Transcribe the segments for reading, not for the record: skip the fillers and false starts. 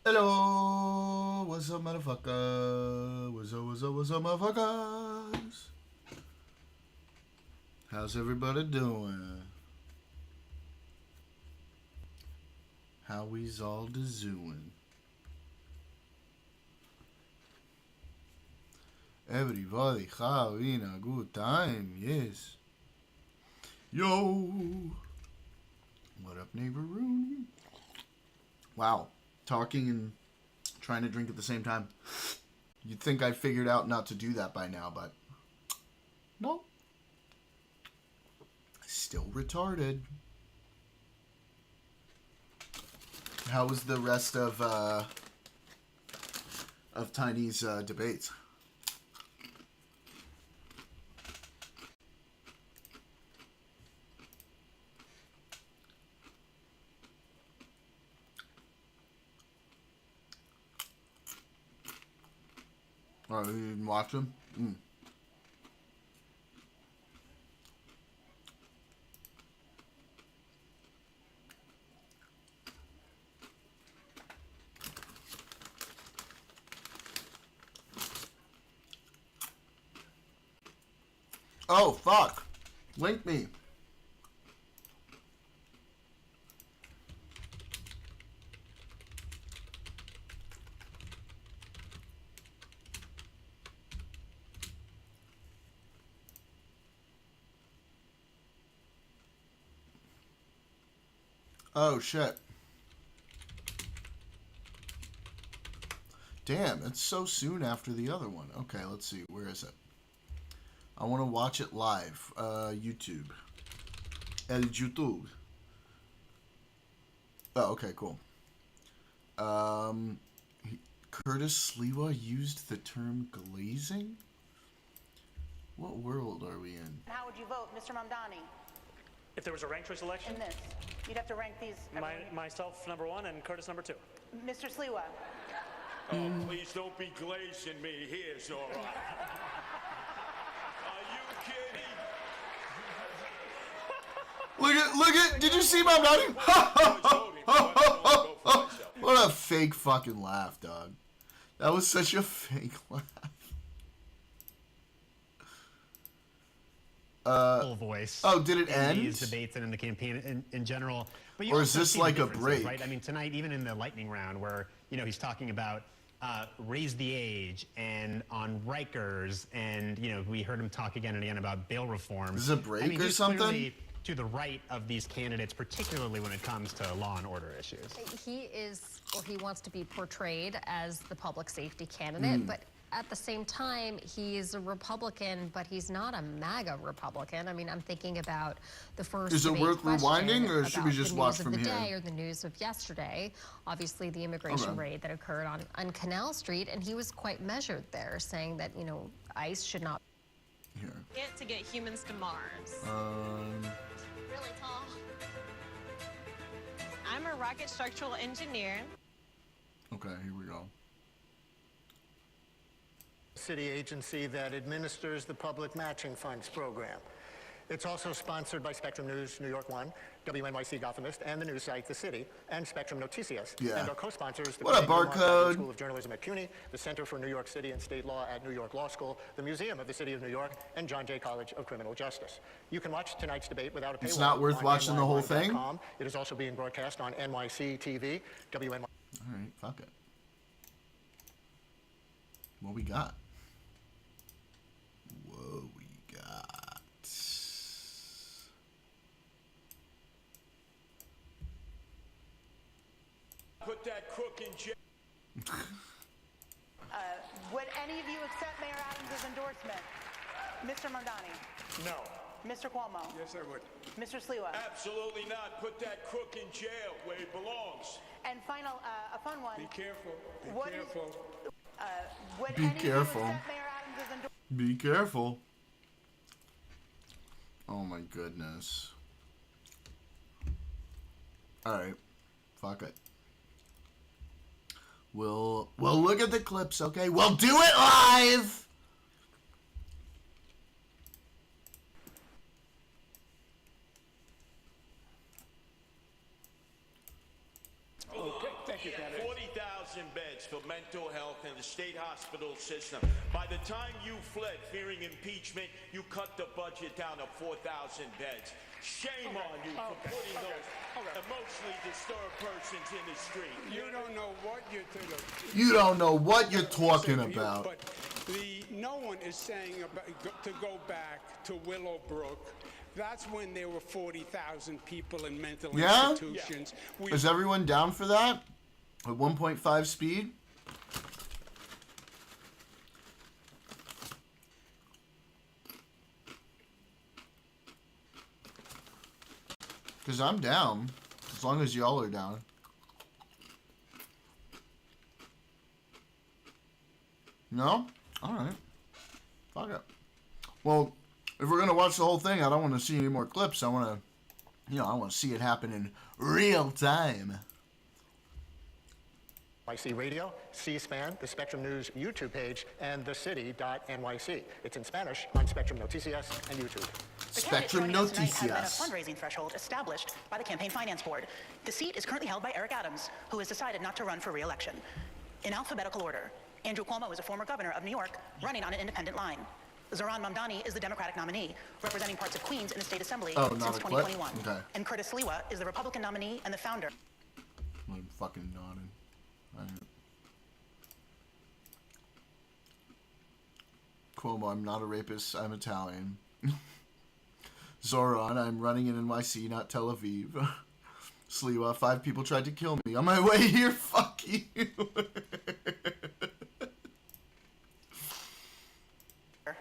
Hello, what's up, motherfucker? What's up, motherfuckers? How's everybody doing? How we's all doing? Everybody having a good time, yes. Yo, what up, neighborhood? Wow, talking and trying to drink at the same time. You'd think I figured out not to do that by now, but no. Still retarded. How was the rest of Tiny's debates? Oh, you didn't watch them? Mm. Oh, fuck. Link me. Oh, shit. Damn, it's so soon after the other one. Okay, let's see. Where is it? I want to watch it live. YouTube. El YouTube. Oh, okay, cool. Curtis Sliwa used the term glazing? What world are we in? How would you vote, Mr. Mamdani? If there was a ranked choice election? In this. You'd have to rank these. Myself number one and Curtis number two. Mr. Sliwa. Oh, please don't be glazing me here, Zora. Are you kidding? Look at, did you see my nodding? What a fake fucking laugh, dog. That was such a fake laugh. Full voice. Oh, did it end? These debates and in the campaign in general. But you Or is also this see like the a break? right? I mean, tonight, even in the lightning round, where he's talking about raise the age and on Rikers, and we heard him talk again and again about bail reform. Is this a break I mean, or he's something? Clearly to the right of these candidates, particularly when it comes to law and order issues. He is, or he wants to be portrayed as the public safety candidate, but at the same time, he's a Republican, but he's not a MAGA Republican. I mean, I'm thinking about the first Is it debate worth question rewinding, or should we about just the watch news from of the here? day or the news of yesterday. Obviously, the immigration raid that occurred on Canal Street, and he was quite measured there, saying that, ICE should not. Here. To get humans to Mars. Really tall. I'm a rocket structural engineer. Okay, here we go. City agency that administers the public matching funds program. It's also sponsored by Spectrum News, New York One, WNYC Gothamist, and the news site The City, and Spectrum Noticias. Yeah. And our co-sponsors, the What up, Barcode? School of Journalism at CUNY, the Center for New York City and State Law at New York Law School, the Museum of the City of New York, and John Jay College of Criminal Justice. You can watch tonight's debate without a paywall. It's not worth on watching the whole thing? NY1.com. It is also being broadcast on NYC TV, WNY. All right, fuck it. What we got? What we got? Put that crook in jail. Would any of you accept Mayor Adams' endorsement? Mr. Mamdani. No. Mr. Cuomo. Yes, I would. Mr. Sliwa. Absolutely not. Put that crook in jail where he belongs. And final, a fun one. Be careful. Be What is- careful. Would Be any careful. of you accept Mayor Adams' endorsement? Be careful. Oh my goodness. Alright. Fuck it. We'll look at the clips, okay? We'll do it live! Okay, Thank you, candidate. 40,000 beds for mental health in the state hospital system. By the time you fled fearing impeachment, you cut the budget down to 4,000 beds. Shame on you for putting those emotionally disturbed persons in the street. You don't know what you're You don't know what you're talking about. But no one is saying to go back to Willowbrook. That's when there were 40,000 people in mental institutions. Yeah. Is everyone down for that? At 1.5 speed? Because I'm down. As long as y'all are down. No? Alright. Fuck it. Well, if we're gonna watch the whole thing, I don't want to see any more clips. I want to, I want to see it happen in real time. NYC Radio, C-SPAN, the Spectrum News YouTube page, and thecity.nyc. It's in Spanish on Spectrum Noticias and YouTube. Spectrum Noticias has Noticias. been a fundraising threshold established by the Campaign Finance Board. The seat is currently held by Eric Adams, who has decided not to run for re-election. In alphabetical order, Andrew Cuomo is a former governor of New York, running on an independent line. Zohran Mamdani is the Democratic nominee, representing parts of Queens in the state assembly since 2021. Okay. And Curtis Sliwa is the Republican nominee and the founder. I'm fucking nodding. Cuomo, I'm not a rapist, I'm Italian. Zoran, I'm running in NYC, not Tel Aviv. Sliwa, 5 people tried to kill me. On my way here, fuck you.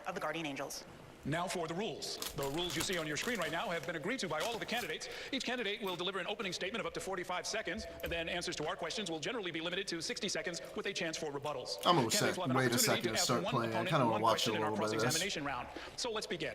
Of the Guardian Angels. Now for the rules. The rules you see on your screen right now have been agreed to by all of the candidates. Each candidate will deliver an opening statement of up to 45 seconds, and then answers to our questions will generally be limited to 60 seconds with a chance for rebuttals. I'm gonna wait a second to start playing. I kind of want to watch a little bit of this. Round. So let's begin.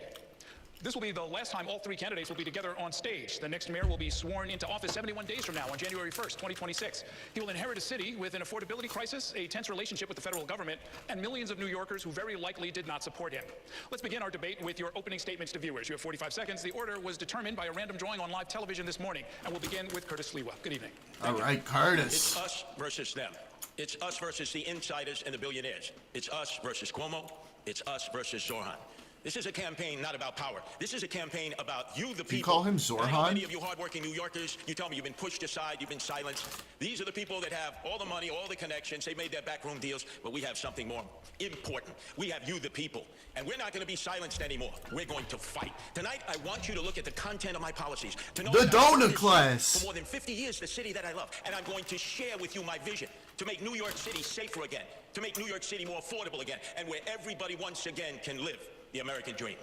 This will be the last time all 3 candidates will be together on stage. The next mayor will be sworn into office 71 days from now on January 1st, 2026. He will inherit a city with an affordability crisis, a tense relationship with the federal government, and millions of New Yorkers who very likely did not support him. Let's begin our debate with your opening statements to viewers. You have 45 seconds. The order was determined by a random drawing on live television this morning, and we'll begin with Curtis Sliwa. Good evening. All right, Curtis. It's us versus them. It's us versus the insiders and the billionaires. It's us versus Cuomo. It's us versus Zohran. This is a campaign not about power. This is a campaign about you, the people. You call him Zohran? Many of you hardworking New Yorkers, you tell me you've been pushed aside, you've been silenced. These are the people that have all the money, all the connections. They made their backroom deals, but we have something more important. We have you, the people, and we're not going to be silenced anymore. We're going to fight. Tonight, I want you to look at the content of my policies. To know the donor class. class. For more than 50 years, the city that I love, and I'm going to share with you my vision to make New York City safer again, to make New York City more affordable again, and where everybody once again can live the American dream.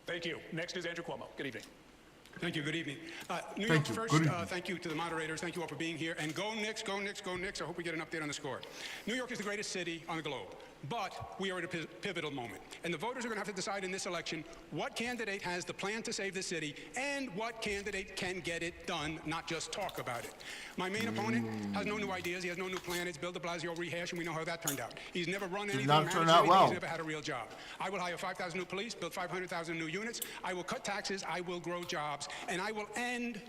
Thank you. Next is Andrew Cuomo. Good evening. Thank you. Good evening. New York, first, thank you to the moderators. Thank you all for being here. And go Knicks, go Knicks, go Knicks. I hope we get an update on the score. New York is the greatest city on the globe. But we are at a pivotal moment. And the voters are going to have to decide in this election what candidate has the plan to save the city and what candidate can get it done, not just talk about it. My main opponent has no new ideas. He has no new plan. It's Bill de Blasio rehash, and we know how that turned out. He's never run anything, managed anything. He's never had a real job. I will hire 5,000 new police, build 500,000 new units. I will cut taxes. I will grow jobs. And I will end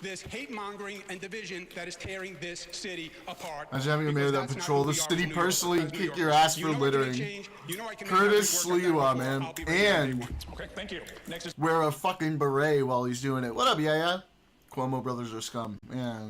this hate-mongering and division that is tearing this city apart. Imagine having a mayor that patrol the city personally and kick your ass for littering. Curtis Sliwa, man. And okay, thank you. Next is wear a fucking beret while he's doing it. What up, yeah? Cuomo brothers are scum. Yeah.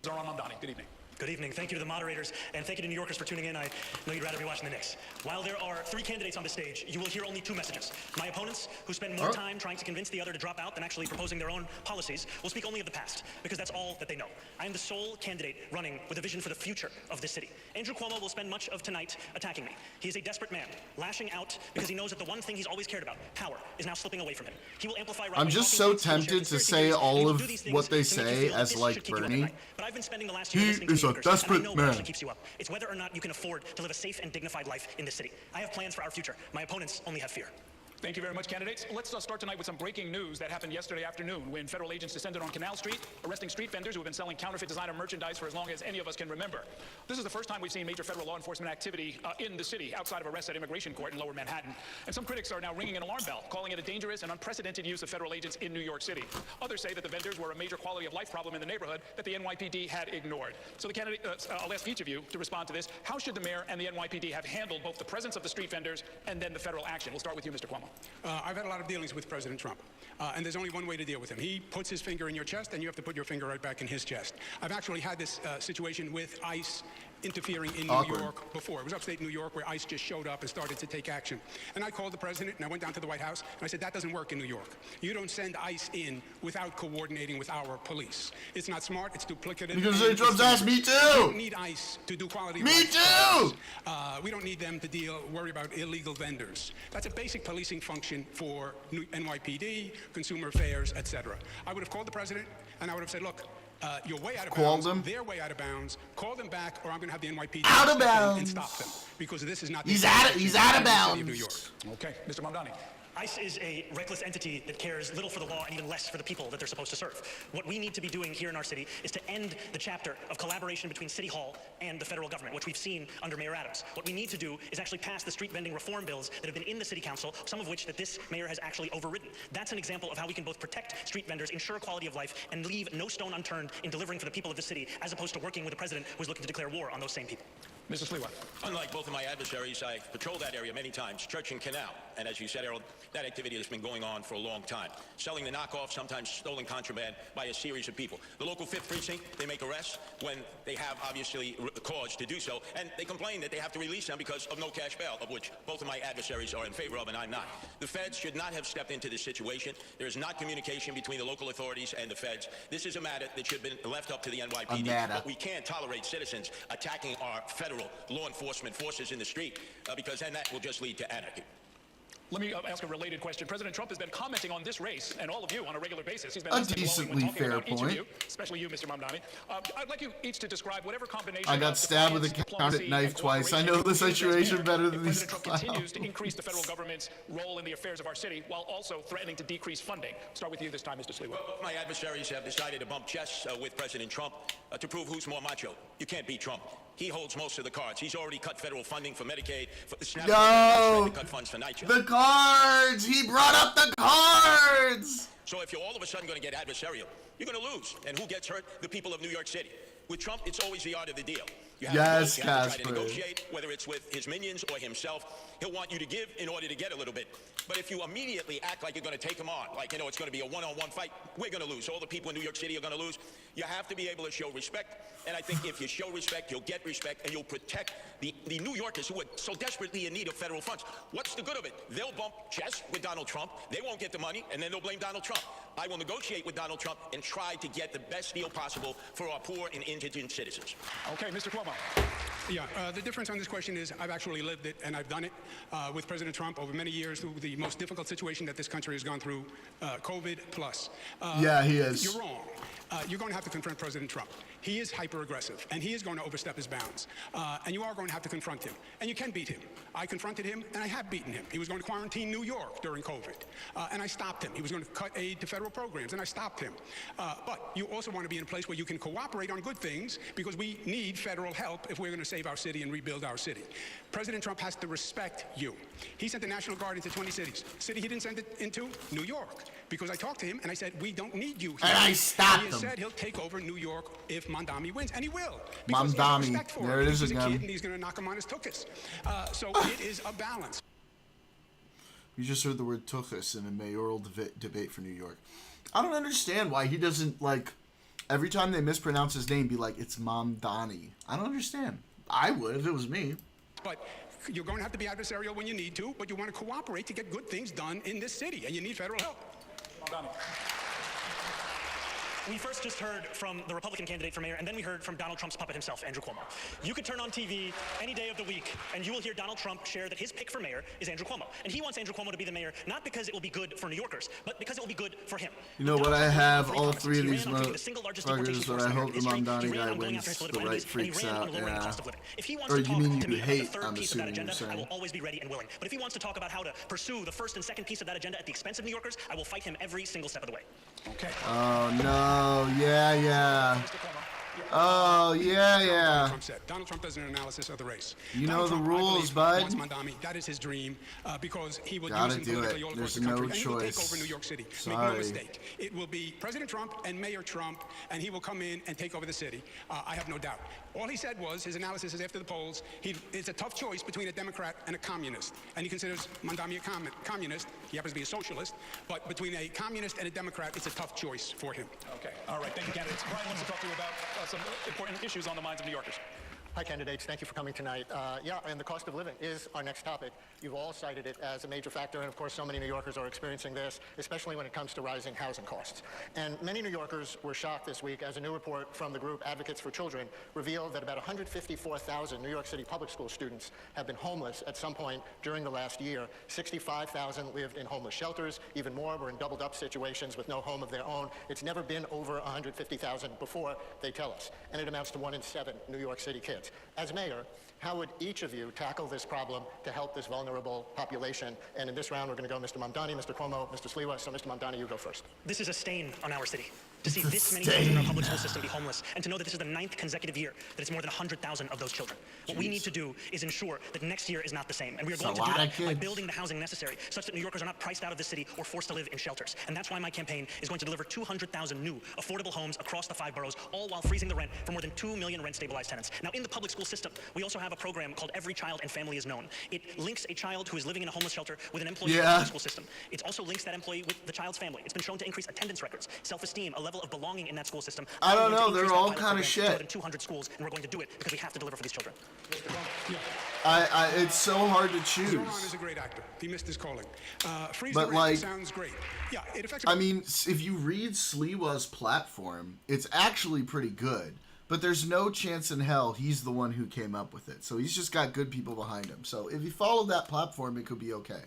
Zohran Mamdani. Good evening. Good evening. Thank you to the moderators, and thank you to New Yorkers for tuning in. I know you'd rather be watching the Knicks. While there are 3 candidates on the stage, you will hear only 2 messages. My opponents, who spend more time trying to convince the other to drop out than actually proposing their own policies, will speak only of the past, because that's all that they know. I am the sole candidate running with a vision for the future of this city. Andrew Cuomo will spend much of tonight attacking me. He is a desperate man, lashing out because he knows that the one thing he's always cared about, power, is now slipping away from him. He will amplify. I'm just so tempted to say all of what they say as like Bernie. But I've been spending the last year listening to He is a desperate man. Keeps you up. It's whether or not you can afford to live a safe and dignified life in this city. I have plans for our future. My opponents only have fear. Thank you very much, candidates. Let's start tonight with some breaking news that happened yesterday afternoon when federal agents descended on Canal Street, arresting street vendors who have been selling counterfeit designer merchandise for as long as any of us can remember. This is the first time we've seen major federal law enforcement activity in the city, outside of arrests at Immigration Court in Lower Manhattan. And some critics are now ringing an alarm bell, calling it a dangerous and unprecedented use of federal agents in New York City. Others say that the vendors were a major quality of life problem in the neighborhood that the NYPD had ignored. So the candidate, I'll ask each of you to respond to this. How should the mayor and the NYPD have handled both the presence of the street vendors and then the federal action? We'll start with you, Mr. Cuomo. I've had a lot of dealings with President Trump, and there's only one way to deal with him. He puts his finger in your chest, and you have to put your finger right back in his chest. I've actually had this situation with ICE interfering in New York before. It was upstate New York where ICE just showed up and started to take action. And I called the president, and I went down to the White House, and I said, that doesn't work in New York. You don't send ICE in without coordinating with our police. It's not smart, it's duplicative. Because Trump's asked me too! We don't need ICE to do quality of life. Me too! We don't need them to worry about illegal vendors. That's a basic policing function for NYPD, consumer affairs, etc. I would have called the president, and I would have said, look, you're way out of bounds. They're way out of bounds. Call them back, or I'm going to have the NYPD out of bounds and stop them, because this is not. He's out of bounds. New York. Okay, Mr. Mamdani. ICE is a reckless entity that cares little for the law and even less for the people that they're supposed to serve. What we need to be doing here in our city is to end the chapter of collaboration between City Hall and the federal government, which we've seen under Mayor Adams. What we need to do is actually pass the street vending reform bills that have been in the City Council, some of which that this mayor has actually overridden. That's an example of how we can both protect street vendors, ensure quality of life, and leave no stone unturned in delivering for the people of the city, as opposed to working with the president who's looking to declare war on those same people. Mr. Sliwa. Unlike both of my adversaries, I've patrolled that area many times, Church and Canal. And as you said, Harold, that activity has been going on for a long time. Selling the knockoff, sometimes stolen contraband by a series of people. The local 5th Precinct, they make arrests when they have, obviously, cause to do so. And they complain that they have to release them because of no cash bail, of which both of my adversaries are in favor of and I'm not. The feds should not have stepped into this situation. There is not communication between the local authorities and the feds. This is a matter that should have been left up to the NYPD. But we can't tolerate citizens attacking our federal law enforcement forces in the street because then that will just lead to anarchy. Let me ask a related question. President Trump has been commenting on this race and all of you on a regular basis. He's been a decently fair point. Each of you, especially you, Mr. Mamdani. I'd like you each to describe whatever combination. I got stabbed with a counted knife twice. I know the situation better than these. President Trump continues to increase the federal government's role in the affairs of our city while also threatening to decrease funding. Start with you this time, Mr. Sliwa. Well, my adversaries have decided to bump chests with President Trump to prove who's more macho. You can't beat Trump. He holds most of the cards. He's already cut federal funding for Medicaid, for the SNAP, cut funds for NYCHA. The cards! He brought up the cards! So if you're all of a sudden going to get adversarial, you're going to lose. And who gets hurt? The people of New York City. With Trump, it's always the art of the deal. You have to try to negotiate, whether it's with his minions or himself. He'll want you to give in order to get a little bit. But if you immediately act like you're going to take him on, like, it's going to be a one-on-one fight, we're going to lose. All the people in New York City are going to lose. You have to be able to show respect. And I think if you show respect, you'll get respect, and you'll protect the New Yorkers who are so desperately in need of federal funds. What's the good of it? They'll bump chests with Donald Trump. They won't get the money, and then they'll blame Donald Trump. I will negotiate with Donald Trump and try to get the best deal possible for our poor and indigent citizens. Okay, Mr. Cuomo. Yeah, the difference on this question is I've actually lived it, and I've done it with President Trump over many years through the most difficult situation that this country has gone through, COVID plus. Yeah, he is. You're wrong. You're going to have to confront President Trump. He is hyper-aggressive, and he is going to overstep his bounds. And you are going to have to confront him. And you can beat him. I confronted him, and I have beaten him. He was going to quarantine New York during COVID, and I stopped him. He was going to cut aid to federal programs, and I stopped him. But you also want to be in a place where you can cooperate on good things, because we need federal help if we're going to save our city and rebuild our city. President Trump has to respect you. He sent the National Guard into 20 cities. City he didn't send it into? New York. Because I talked to him, and I said, we don't need you here. And I stopped him. He said he'll take over New York if Mamdani wins, and he will. Mamdani, there it is again. He's a kid, and he's going to knock him on his tuchus. So it is a balance. You just heard the word tuchus in a mayoral debate for New York. I don't understand why he doesn't, every time they mispronounce his name, be like, it's Mamdani. I don't understand. I would if it was me. But you're going to have to be adversarial when you need to, but you want to cooperate to get good things done in this city, and you need federal help. We first just heard from the Republican candidate for mayor, and then we heard from Donald Trump's puppet himself, Andrew Cuomo. You could turn on TV any day of the week, and you will hear Donald Trump share that his pick for mayor is Andrew Cuomo. And he wants Andrew Cuomo to be the mayor, not because it will be good for New Yorkers, but because it will be good for him. You know what? I have all three of these motherfuckers, but I hope the Mamdani guy wins. The right freaks out. Yeah. If he wants Or to you talk mean to you me hate? about the third I'm piece of that assuming you're agenda, I will saying. always be ready and willing. But if he wants to talk about how to pursue the first and second piece of that agenda at the expense of New Yorkers, I will fight him every single step of the way. Okay. Oh no! Yeah. Oh yeah. Donald Trump does an analysis of the race. You know Donald the Trump, rules, I bud. believe, wants Mamdani. That is his dream because he will Gotta use him do it. politically all across There's the no country. And he will take choice. over New York City. Sorry. Make no mistake. It will be President Trump and Mayor Trump, and he will come in and take over the city. I have no doubt. All he said was, his analysis is after the polls, it's a tough choice between a Democrat and a communist. And he considers Mamdani a communist. He happens to be a socialist. But between a communist and a Democrat, it's a tough choice for him. Okay. All right. Thank you, candidates. Brian wants to talk to you about some important issues on the minds of New Yorkers. Hi, candidates. Thank you for coming tonight. And the cost of living is our next topic. You've all cited it as a major factor, and of course, so many New Yorkers are experiencing this, especially when it comes to rising housing costs. And many New Yorkers were shocked this week as a new report from the group Advocates for Children revealed that about 154,000 New York City public school students have been homeless at some point during the last year. 65,000 lived in homeless shelters. Even more were in doubled-up situations with no home of their own. It's never been over 150,000 before, they tell us, and it amounts to 1 in 7 New York City kids. As mayor, how would each of you tackle this problem to help this vulnerable population? And in this round, we're going to go Mr. Mamdani, Mr. Cuomo, Mr. Sliwa. So, Mr. Mamdani, you go first. This is a stain on our city. To see this many children in our public school system be homeless, and to know that this is the 9th consecutive year that it's more than 100,000 of those children. What we need to do is ensure that next year is not the same. And we are going to do that by building the housing necessary, such that New Yorkers are not priced out of the city or forced to live in shelters. And that's why my campaign is going to deliver 200,000 new affordable homes across the 5 boroughs, all while freezing the rent for more than 2 million rent-stabilized tenants. Now, in the public school system, we also have a program called Every Child and Family is Known. It links a child who is living in a homeless shelter with an employee in the public school system. It also links that employee with the child's family. It's been shown to increase attendance records, self-esteem, a level of belonging in that school system. I don't know. They're all kind of shit. More than 200 schools, and we're going to do it because we have to deliver for these children. It's so hard to choose. Zoran is a great actor. He missed his calling. Freeze But the rent like, sounds great. Yeah, it affects. I mean, if you read Sliwa's platform, it's actually pretty good. But there's no chance in hell he's the one who came up with it. So he's just got good people behind him. So if you follow that platform, it could be okay.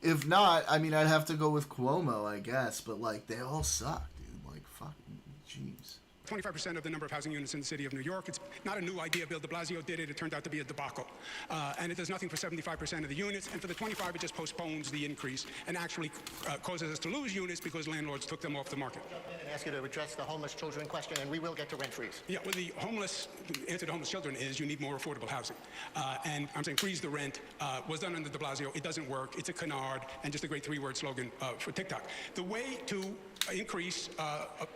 If not, I mean, I'd have to go with Cuomo, I guess. But like, they all suck, dude. Like, fucking, jeez. 25% of the number of housing units in the city of New York. It's not a new idea. Bill de Blasio did it. It turned out to be a debacle. And it does nothing for 75% of the units. And for the 25, it just postpones the increase and actually causes us to lose units because landlords took them off the market. I ask you to address the homeless children question, and we will get to rent freeze. Yeah, well, the answer to homeless children is you need more affordable housing. And I'm saying freeze the rent was done under de Blasio. It doesn't work. It's a canard and just a great 3-word slogan for TikTok. The way to increase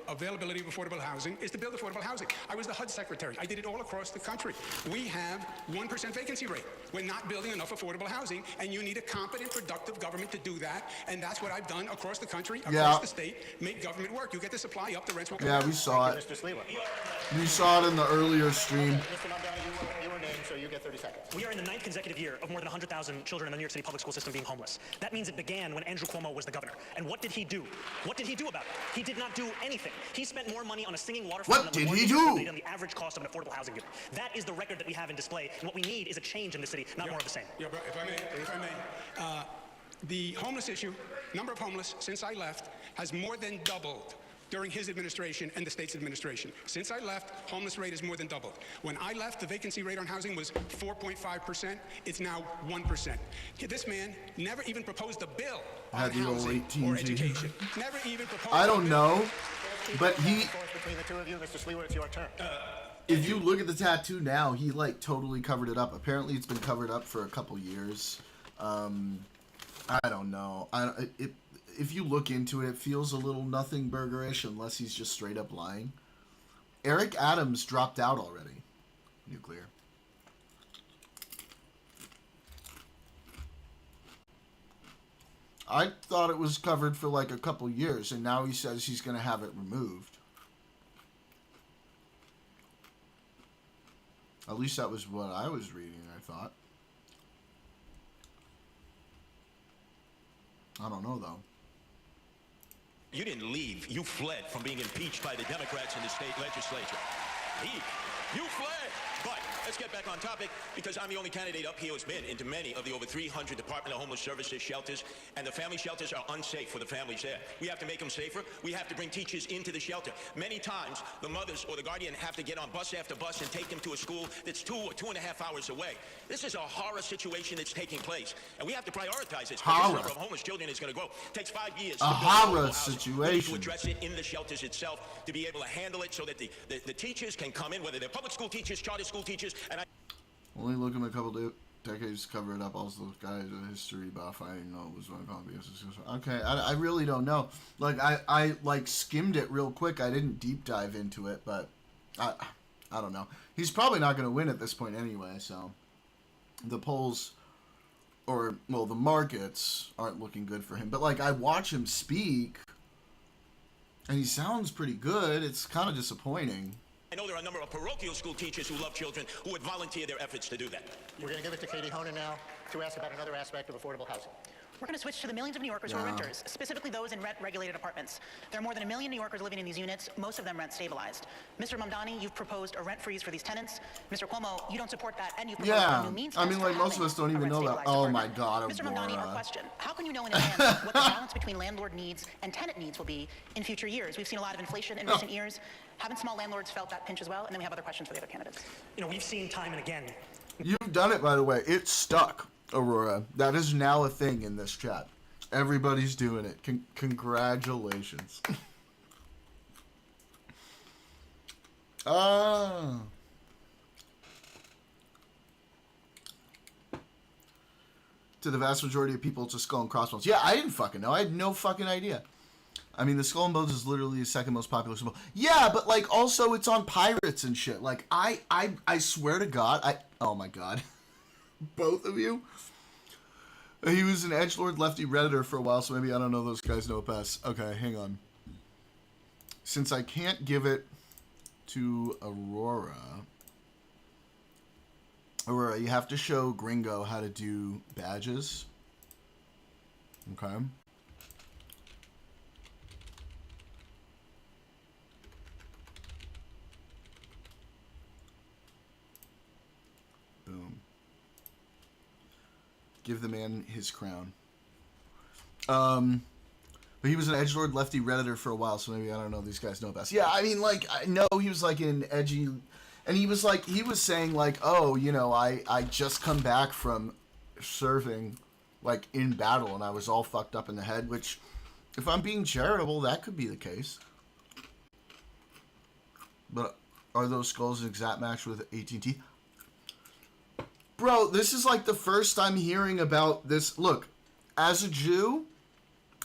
availability of affordable housing is to build affordable housing. I was the HUD secretary. I did it all across the country. We have 1% vacancy rate. We're not building enough affordable housing, and you need a competent, productive government to do that. And that's what I've done across the country, across the state. Make government work. You get the supply up, the rents will come down. We saw it. Mr. Sliwa. We saw it in the earlier stream. Mr. Mamdani, you were named, so you get 30 seconds. We are in the 9th consecutive year of more than 100,000 children in the New York City public school system being homeless. That means it began when Andrew Cuomo was the governor. And what did he do? What did he do about it? He did not do anything. He spent more money on a singing water fountain than the average cost of an affordable housing unit. That is the record that we have in display. And what we need is a change in the city, not more of the same. Yeah, but if I may, the homeless issue, number of homeless since I left, has more than doubled during his administration and the state's administration. Since I left, homeless rate has more than doubled. When I left, the vacancy rate on housing was 4.5%. It's now 1%. This man never even proposed a bill on housing or education. Never even proposed. I don't know, but he. Between the two of you, Mr. Sliwa, it's your turn. If you look at the tattoo now, he like totally covered it up. Apparently, it's been covered up for a couple years. I don't know. If you look into it, it feels a little nothing burgerish unless he's just straight up lying. Eric Adams dropped out already. Nuclear. I thought it was covered for like a couple years, and now he says he's going to have it removed. At least that was what I was reading, I thought. I don't know, though. You didn't leave. You fled from being impeached by the Democrats in the state legislature. Leave. You fled. But let's get back on topic, because I'm the only candidate up here who's been into many of the over 300 Department of Homeless Services shelters, and the family shelters are unsafe for the families there. We have to make them safer. We have to bring teachers into the shelter. Many times, the mothers or the guardian have to get on bus after bus and take them to a school that's 2 or 2.5 hours away. This is a horror situation that's taking place, and we have to prioritize this. Because the number of homeless children is going to grow. It takes 5 years to build horror situation. We need to situation. address it in the shelters itself to be able to handle it so that the teachers can come in, whether they're public school teachers, charter school teachers, and only looking at a couple decades to cover it up. Also, those guys a history buff. I didn't know it was one of okay, I really don't know. Like I like skimmed it real quick. I didn't deep dive into it, but I don't know. He's probably not going to win at this point anyway. So the polls, or well, the markets aren't looking good for him. But like I watch him speak, and he sounds pretty good. It's kind of disappointing. I know there are a number of parochial school teachers who love children who would volunteer their efforts to do that. We're going to give it to Katie Honan now to ask about another aspect of affordable housing. We're going to switch to the millions of New Yorkers who are renters, specifically those in rent-regulated apartments. There are more than 1 million New Yorkers living in these units, most of them rent-stabilized. Mr. Mamdani, you've proposed a rent freeze for these tenants. Mr. Cuomo, you don't support that, and you proposed a new means I mean, like most of us don't even know that. Oh my God, Mr. Mamdani, our question: how can you know in advance what the balance between landlord needs and tenant needs will be in future years? We've seen a lot of inflation in recent years. Haven't small landlords felt that pinch as well? And then we have other questions for the other candidates. You know, we've seen time and again. You've done it, by the way. It's stuck, Aurora. That is now a thing in this chat. Everybody's doing it. Congratulations. To the vast majority of people, it's a skull and crossbones. Yeah, I didn't fucking know. I had no fucking idea. I mean, the Skull and Bones is literally the second most popular symbol. Yeah, but like also it's on pirates and shit. Like I swear to God, oh my God, both of you. He was an edgelord lefty Redditor for a while, so maybe I don't know those guys know best. Okay, hang on. Since I can't give it to Aurora, you have to show Gringo how to do badges. Okay. Boom. Give the man his crown. But he was an edgelord lefty Redditor for a while, so maybe I don't know these guys know best. Yeah, I mean, like, I know he was like an edgy, and he was saying like, oh, you know, I just come back from serving, like, in battle, and I was all fucked up in the head, which, if I'm being charitable, that could be the case. But are those skulls an exact match with AT&T? Bro, this is like the first I'm hearing about this. Look, as a Jew,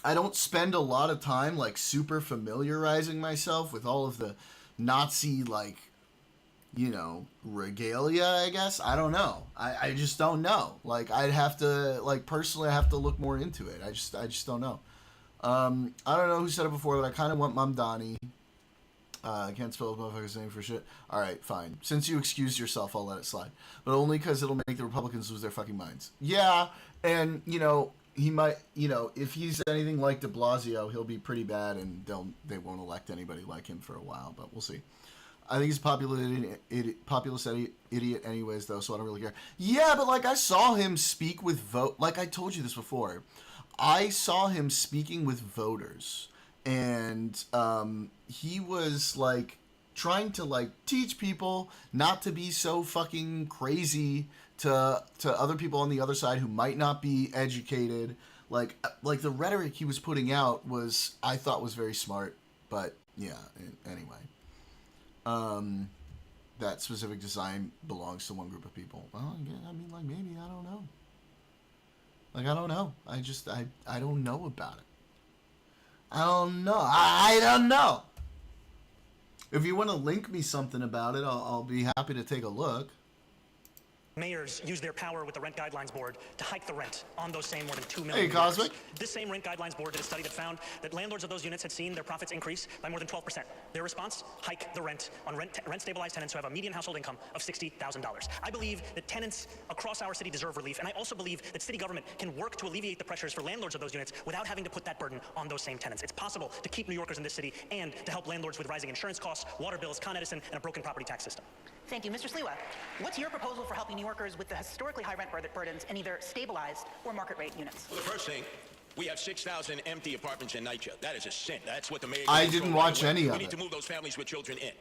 I don't spend a lot of time like super familiarizing myself with all of the Nazi, like, you know, regalia, I guess. I don't know. I just don't know. Like, I'd have to, like, personally, I have to look more into it. I just don't know. I don't know who said it before, but I kind of want Mamdani. I can't spell his motherfucker's name for shit. Alright, fine. Since you excused yourself, I'll let it slide. But only because it'll make the Republicans lose their fucking minds. Yeah, and, you know, he might, you know, if he's anything like de Blasio, he'll be pretty bad, and they won't elect anybody like him for a while, but we'll see. I think he's a populist idiot anyways, though, so I don't really care. Yeah, but, like, I saw him speak with like I told you this before. I saw him speaking with voters. And he was like trying to like teach people not to be so fucking crazy to other people on the other side who might not be educated. Like the rhetoric he was putting out was, I thought, was very smart. But yeah, anyway, that specific design belongs to one group of people. Well, yeah, I mean, like, maybe, I don't know. Like, I don't know. I don't know about it. I don't know. If you want to link me something about it, I'll be happy to take a look. mayors use their power with the Rent Guidelines Board to hike the rent on those same more than 2 million Hey, units. Cosmic. This same Rent Guidelines Board did a study that found that landlords of those units had seen their profits increase by more than 12%. Their response, hike the rent on rent-stabilized tenants who have a median household income of $60,000. I believe that tenants across our city deserve relief, and I also believe that city government can work to alleviate the pressures for landlords of those units without having to put that burden on those same tenants. It's possible to keep New Yorkers in this city and to help landlords with rising insurance costs, water bills, Con Edison, and a broken property tax system. Thank you. Mr. Sliwa, what's your proposal for helping New Yorkers with the historically high rent burdens in either stabilized or market rate units? Well, the first thing, we have 6,000 empty apartments in NYCHA. That is a sin. That's what the mayor... I didn't watch any of it. We need to move those families with children in.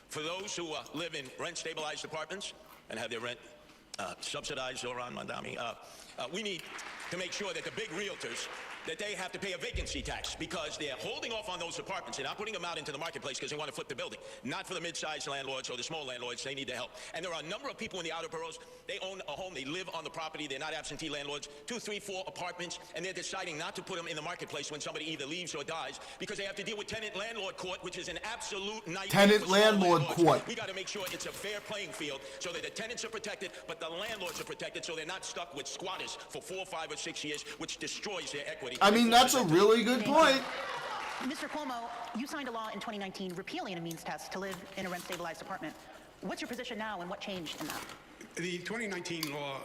For those who live in rent-stabilized apartments and have their rent subsidized, Zoran Mandami, we need to make sure that the big realtors, that they have to pay a vacancy tax because they're holding off on those apartments. They're not putting them out into the marketplace because they want to flip the building. Not for the mid-sized landlords or the small landlords. They need the help. And there are a number of people in the outer boroughs. They own a home. They live on the property. They're not absentee landlords. 2, 3, 4 apartments. And they're deciding not to put them in the marketplace when somebody either leaves or dies because they have to deal with tenant-landlord court, which is an absolute nightmare. Tenant-landlord court. We got to make sure it's a fair playing field so that the tenants are protected, but the landlords are protected so they're not stuck with squatters for 4, 5, or 6 years, which destroys their equity. I mean, that's a really good point. Mr. Cuomo, you signed a law in 2019 repealing a means test to live in a rent-stabilized apartment. What's your position now, and what changed in that? The 2019 law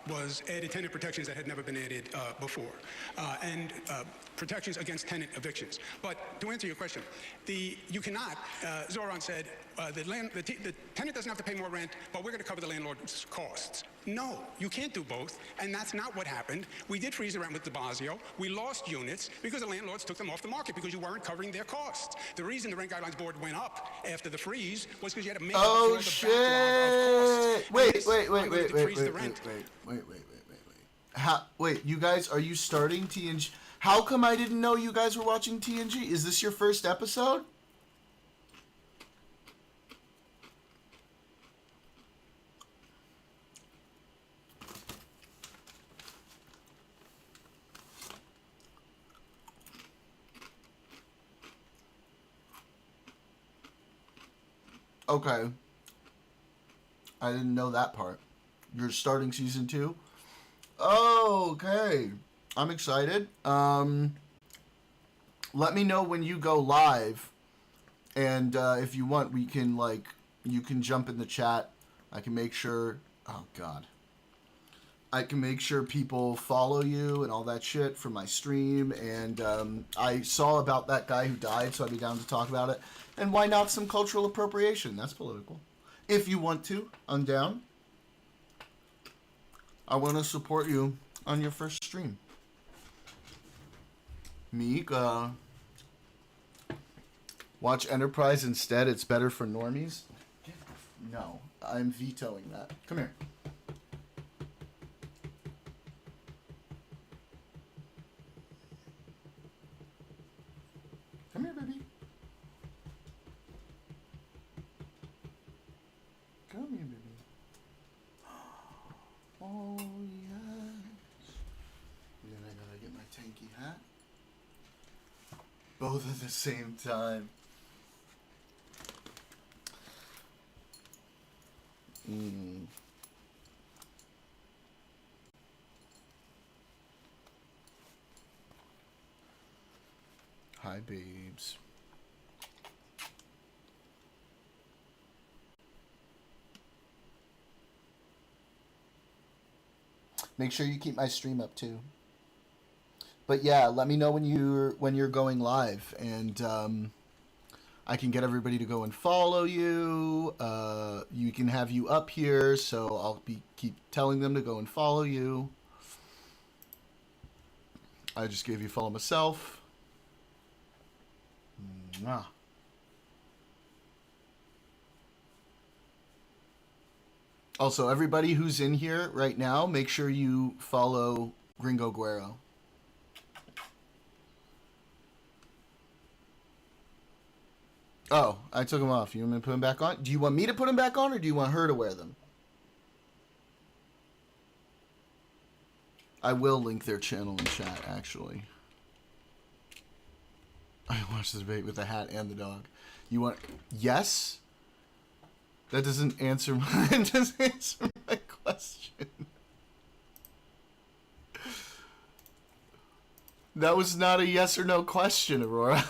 was added tenant protections that had never been added before, and protections against tenant evictions. But to answer your question, you cannot, Zoran said, the tenant doesn't have to pay more rent, but we're going to cover the landlord's costs. No, you can't do both, and that's not what happened. We did freeze the rent with de Blasio. We lost units because the landlords took them off the market because you weren't covering their costs. The reason the Rent Guidelines Board went up after the freeze was because you had to make up for all the backlog of costs. Wait, you guys, are you starting TNG? How come I didn't know you guys were watching TNG? Is this your first episode? Okay. I didn't know that part. You're starting season 2? Okay. I'm excited. Let me know when you go live. And if you want, we can, you can jump in the chat. I can make sure... Oh, God. I can make sure people follow you and all that shit for my stream. And I saw about that guy who died, so I'd be down to talk about it. And why not some cultural appropriation? That's political. If you want to, I'm down. I want to support you on your first stream. Meek, watch Enterprise instead. It's better for normies. No, I'm vetoing that. Come here. Come here, baby. Come here, baby. Oh, yes. And then I gotta get my tanky hat. Both at the same time. Hi, babes. Make sure you keep my stream up too. But yeah, let me know when you're going live, and I can get everybody to go and follow you. You can have you up here, so I'll keep telling them to go and follow you. I just gave you follow myself. Mwah. Also, everybody who's in here right now, make sure you follow Gringo Guerrero. Oh, I took them off. You want me to put them back on? Do you want me to put them back on, or do you want her to wear them? I will link their channel in chat, actually. I watched the debate with the hat and the dog. You want... Yes? That doesn't answer my... That doesn't answer my question. question. That was not a yes or no question, Aurora.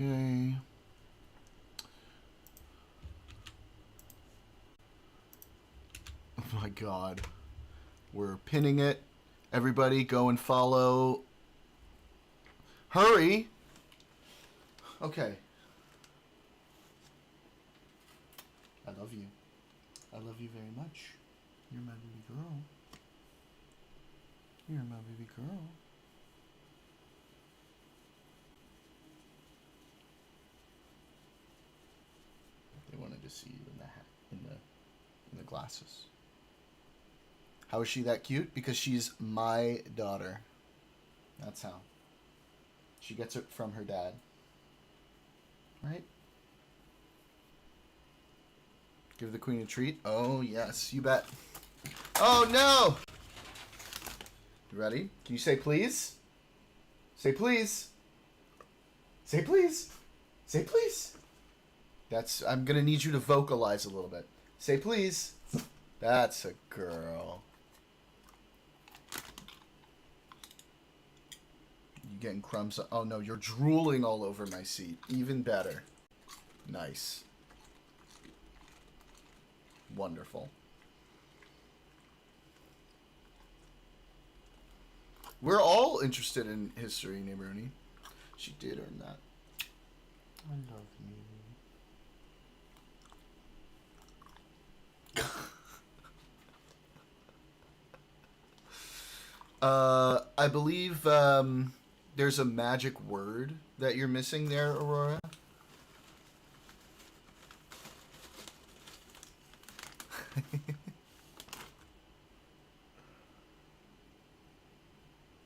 Okay. Oh my God. We're pinning it. Everybody go and follow. Hurry. Okay. I love you. I love you very much. You're my baby girl. You're my baby girl. They wanted to see you in the hat, in the glasses. How is she that cute? Because she's my daughter. That's how. She gets it from her dad. Right? Give the queen a treat? Oh, yes. You bet. Oh, no! You ready? Can you say please? Say please. Say please. Say please. I'm going to need you to vocalize a little bit. Say please. That's a girl. You getting crumbs? Oh, no, you're drooling all over my seat. Even better. Nice. Wonderful. We're all interested in history, Neighborhood. She did earn that. I love you. I believe there's a magic word that you're missing there, Aurora.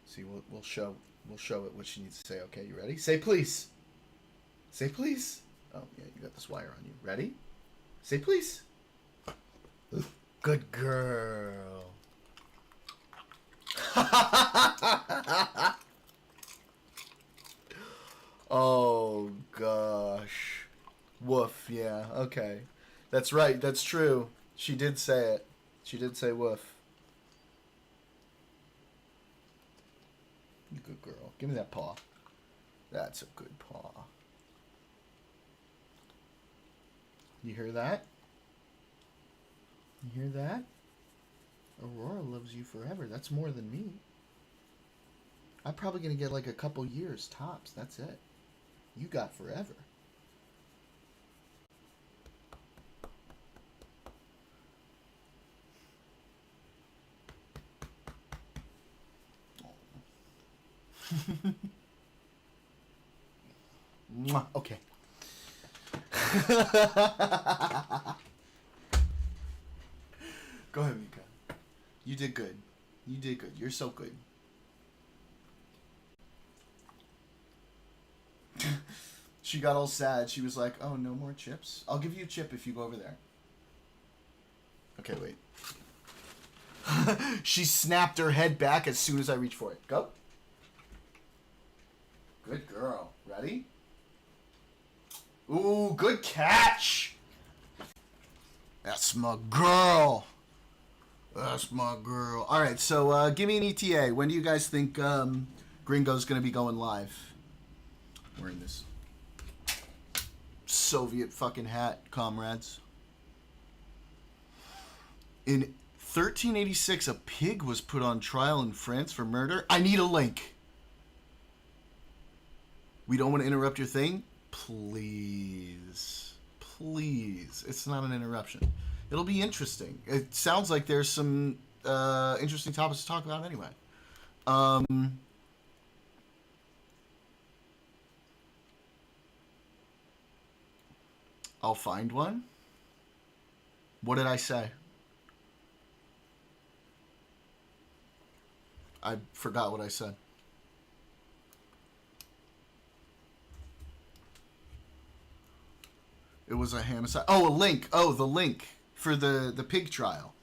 See, we'll show it what she needs to say. Okay, you ready? Say please. Say please. Oh yeah, you got this wire on you. Ready? Say please. Good girl. Oh gosh. Woof. Yeah. Okay. That's right. That's true. She did say it. She did say woof. Good girl. Give me that paw. That's a good paw. You hear that? You hear that? Aurora loves you forever. That's more than me. I'm probably going to get like a couple years tops. That's it. You got forever. Mwah. Okay. Go ahead, Mika. You did good. You did good. You're so good. She got all sad. She was like, oh, no more chips? I'll give you a chip if you go over there. Okay, wait. She snapped her head back as soon as I reached for it. Go. Good girl. Ready? Ooh, good catch. That's my girl. That's my girl. All right, so give me an ETA. When do you guys think Gringo's going to be going live? Wearing this Soviet fucking hat, comrades. In 1386, a pig was put on trial in France for murder. I need a link. We don't want to interrupt your thing? Please. Please. It's not an interruption. It'll be interesting. It sounds like there's some interesting topics to talk about anyway. I'll find one. What did I say? I forgot what I said. It was a homicide. Oh, a link. Oh, the link for the pig trial.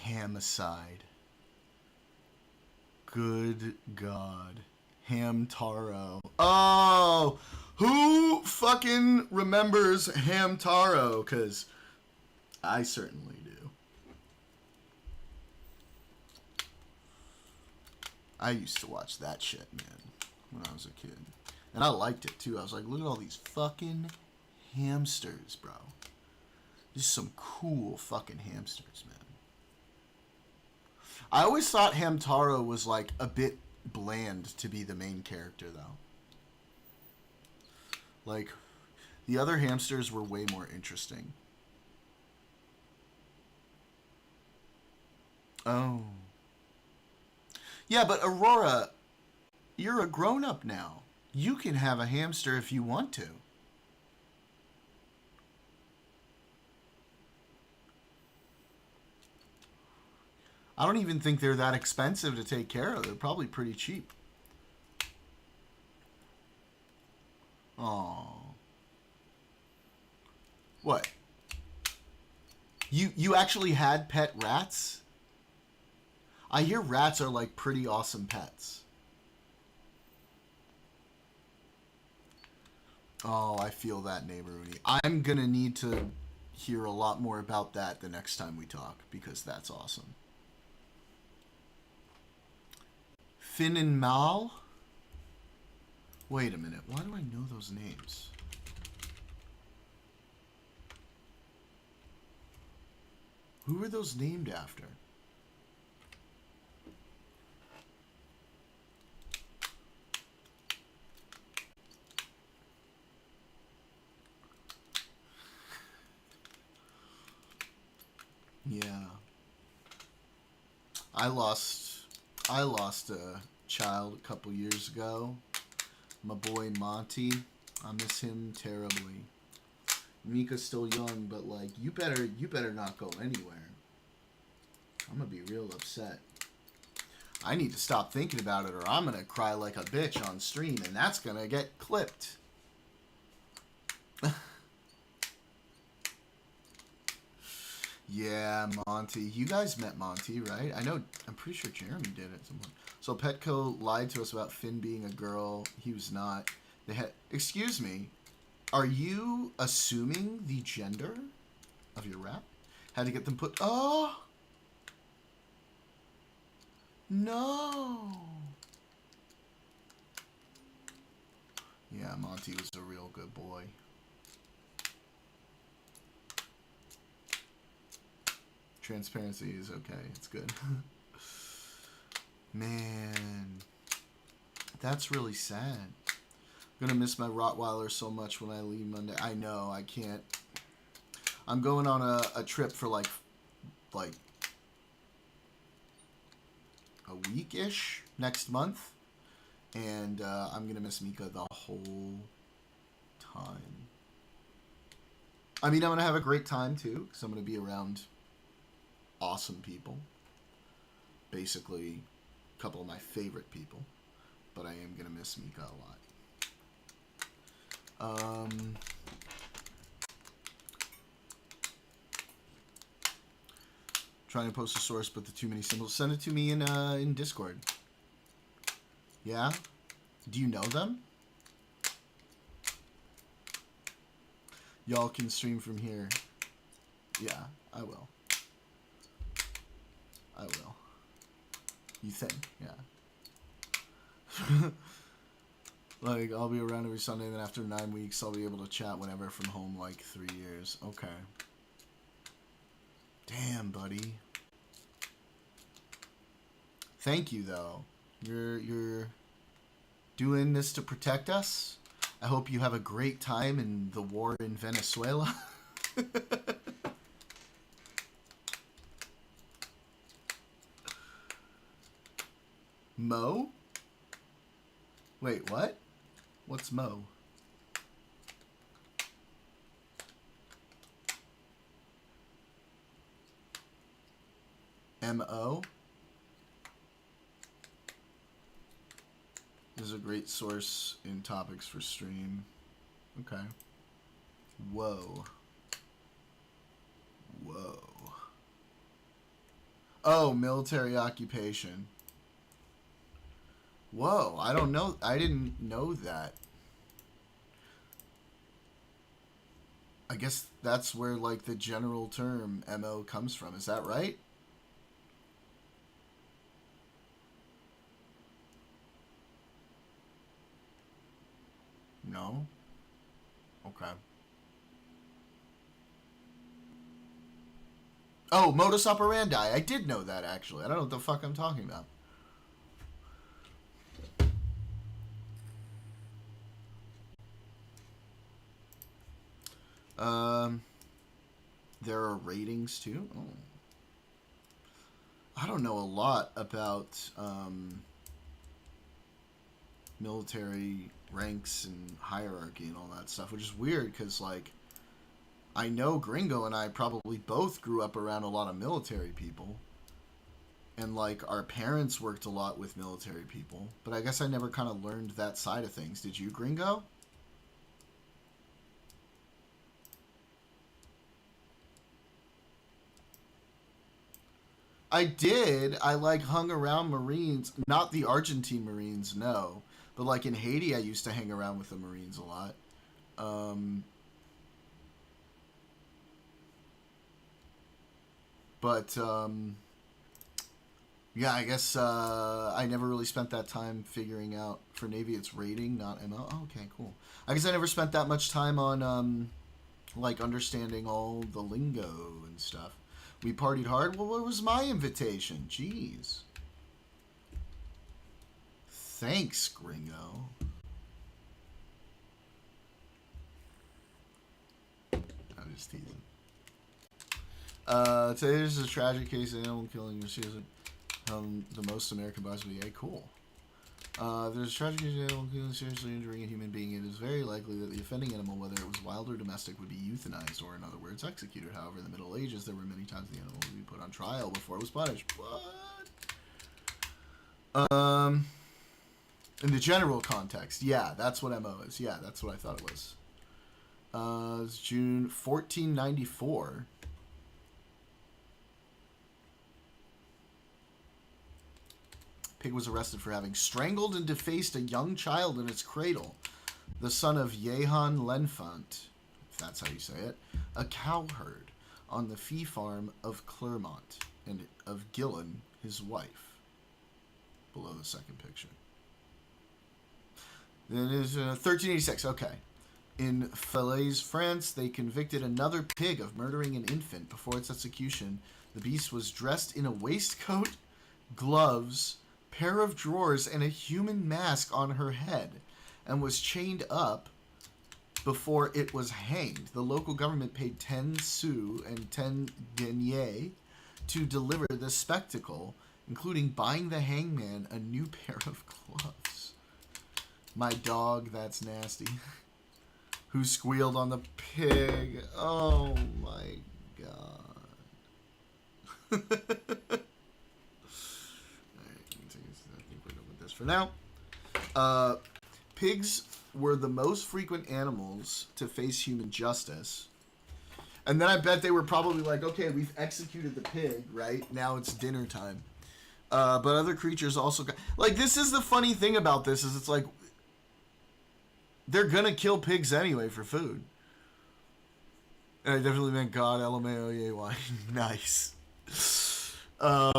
Hamicide. Good God. Hamtaro. Oh! Who fucking remembers Hamtaro? Because I certainly do. I used to watch that shit, man, when I was a kid. And I liked it, too. I was like, look at all these fucking hamsters, bro. Just some cool fucking hamsters, man. I always thought Hamtaro was, like, a bit bland to be the main character, though. Like, the other hamsters were way more interesting. Oh. Yeah, but Aurora, you're a grown-up now. You can have a hamster if you want to. I don't even think they're that expensive to take care of. They're probably pretty cheap. Oh. What? You actually had pet rats? I hear rats are like pretty awesome pets. Oh, I feel that, neighborhoody. I'm gonna need to hear a lot more about that the next time we talk, because that's awesome. Finn and Mal? Wait a minute. Why do I know those names? Who are those named after? Yeah. I lost a child a couple years ago. My boy Monty. I miss him terribly. Mika's still young, but like you better not go anywhere. I'm gonna be real upset. I need to stop thinking about it or I'm gonna cry like a bitch on stream and that's gonna get clipped. Yeah, Monty. You guys met Monty, right? I know. I'm pretty sure Jeremy did at some point. So Petco lied to us about Finn being a girl. He was not. They had. Excuse me. Are you assuming the gender of your rap? Had to get them put. Oh. No. Yeah, Monty was a real good boy. Transparency is okay. It's good. Man. That's really sad. I'm gonna miss my Rottweiler so much when I leave Monday. I know, I can't. I'm going on a trip for like a week-ish next month. And I'm gonna miss Mika the whole time. I mean, I'm gonna have a great time too, because I'm gonna be around awesome people. Basically, a couple of my favorite people. But I am going to miss Mika a lot. Trying to post a source, but the too many symbols. Send it to me in Discord. Yeah? Do you know them? Y'all can stream from here. Yeah, I will. I will. You think? Yeah. Like, I'll be around every Sunday, then after 9 weeks, I'll be able to chat whenever from home, like 3 years. Okay. Damn, buddy. Thank you, though. You're doing this to protect us. I hope you have a great time in the war in Venezuela. Mo? Wait, what? What's Mo? M-O? This is a great source in topics for stream. Okay. Whoa. Whoa. Oh, military occupation. Whoa, I don't know. I didn't know that. I guess that's where, like, the general term MO comes from. Is that right? No? Okay. Oh, modus operandi. I did know that, actually. I don't know what the fuck I'm talking about. There are ratings, too? Oh. I don't know a lot about military ranks and hierarchy and all that stuff, which is weird because, like, I know Gringo and I probably both grew up around a lot of military people. And, like, our parents worked a lot with military people. But I guess I never kind of learned that side of things. Did you, Gringo? I did. I, like, hung around Marines. Not the Argentine Marines, no. But, like, in Haiti, I used to hang around with the Marines a lot. Yeah, I guess I never really spent that time figuring out. For Navy, it's rating, not MO. Oh, okay, cool. I guess I never spent that much time on, like, understanding all the lingo and stuff. We partied hard? Well, what was my invitation? Jeez. Thanks, Gringo. I'm just teasing. Today there's a tragic case of animal killing. She has the most American bodies of the day. Cool. There's a tragic case of animal killing seriously injuring a human being. It is very likely that the offending animal, whether it was wild or domestic, would be euthanized, or in other words, executed. However, in the Middle Ages, there were many times the animal would be put on trial before it was punished. What? In the general context, yeah, that's what MO is. Yeah, that's what I thought it was. It's June 1494. Pig was arrested for having strangled and defaced a young child in its cradle, the son of Jehan Lenfant, if that's how you say it, a cowherd on the fee farm of Clermont, and of Gillen, his wife. Below the second picture. Then it is 1386, okay. In Falaise, France, they convicted another pig of murdering an infant. Before its execution, the beast was dressed in a waistcoat, gloves, pair of drawers, and a human mask on her head, and was chained up before it was hanged. The local government paid 10 sous and 10 deniers to deliver the spectacle, including buying the hangman a new pair of gloves. My dog, that's nasty. Who squealed on the pig? Oh my god. Alright, I think we're done with this for now. Pigs were the most frequent animals to face human justice. And then I bet they were probably like, okay, we've executed the pig, right? Now it's dinner time. But other creatures also got... Like, this is the funny thing about this, is it's like, they're gonna kill pigs anyway for food. And I definitely meant God, LMAO-Y. Nice. But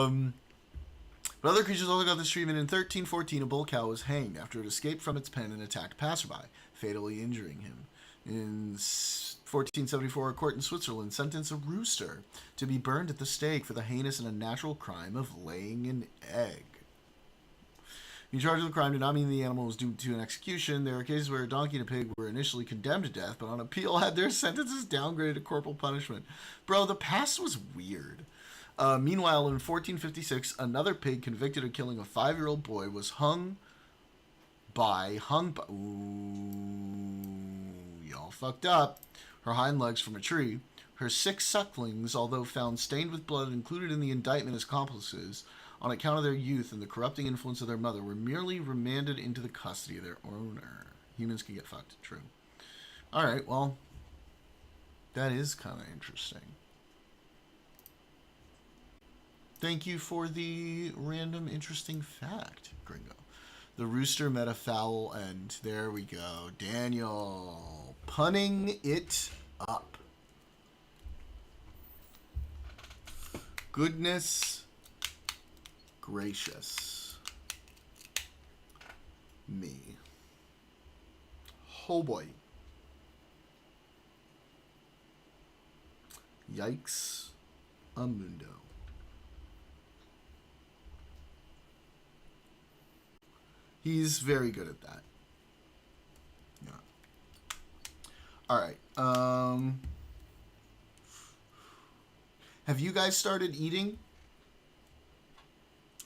other creatures also got this treatment. In 1314, a bull cow was hanged after it escaped from its pen and attacked passerby, fatally injuring him. In 1474, a court in Switzerland sentenced a rooster to be burned at the stake for the heinous and unnatural crime of laying an egg. Being charged with the crime did not mean the animal was doomed to an execution. There are cases where a donkey and a pig were initially condemned to death, but on appeal had their sentences downgraded to corporal punishment. Bro, the past was weird. Meanwhile, in 1456, another pig convicted of killing a 5-year-old boy was hung by... Ooh, y'all fucked up. Her hind legs from a tree. Her 6 sucklings, although found stained with blood, included in the indictment as accomplices, on account of their youth and the corrupting influence of their mother, were merely remanded into the custody of their owner. Humans can get fucked. True. Alright, well, that is kind of interesting. Thank you for the random interesting fact, Gringo. The rooster met a foul end. There we go. Daniel punning it up. Goodness gracious me. Oh boy. Yikes amundo. He's very good at that. Yeah. All right. Have you guys started eating?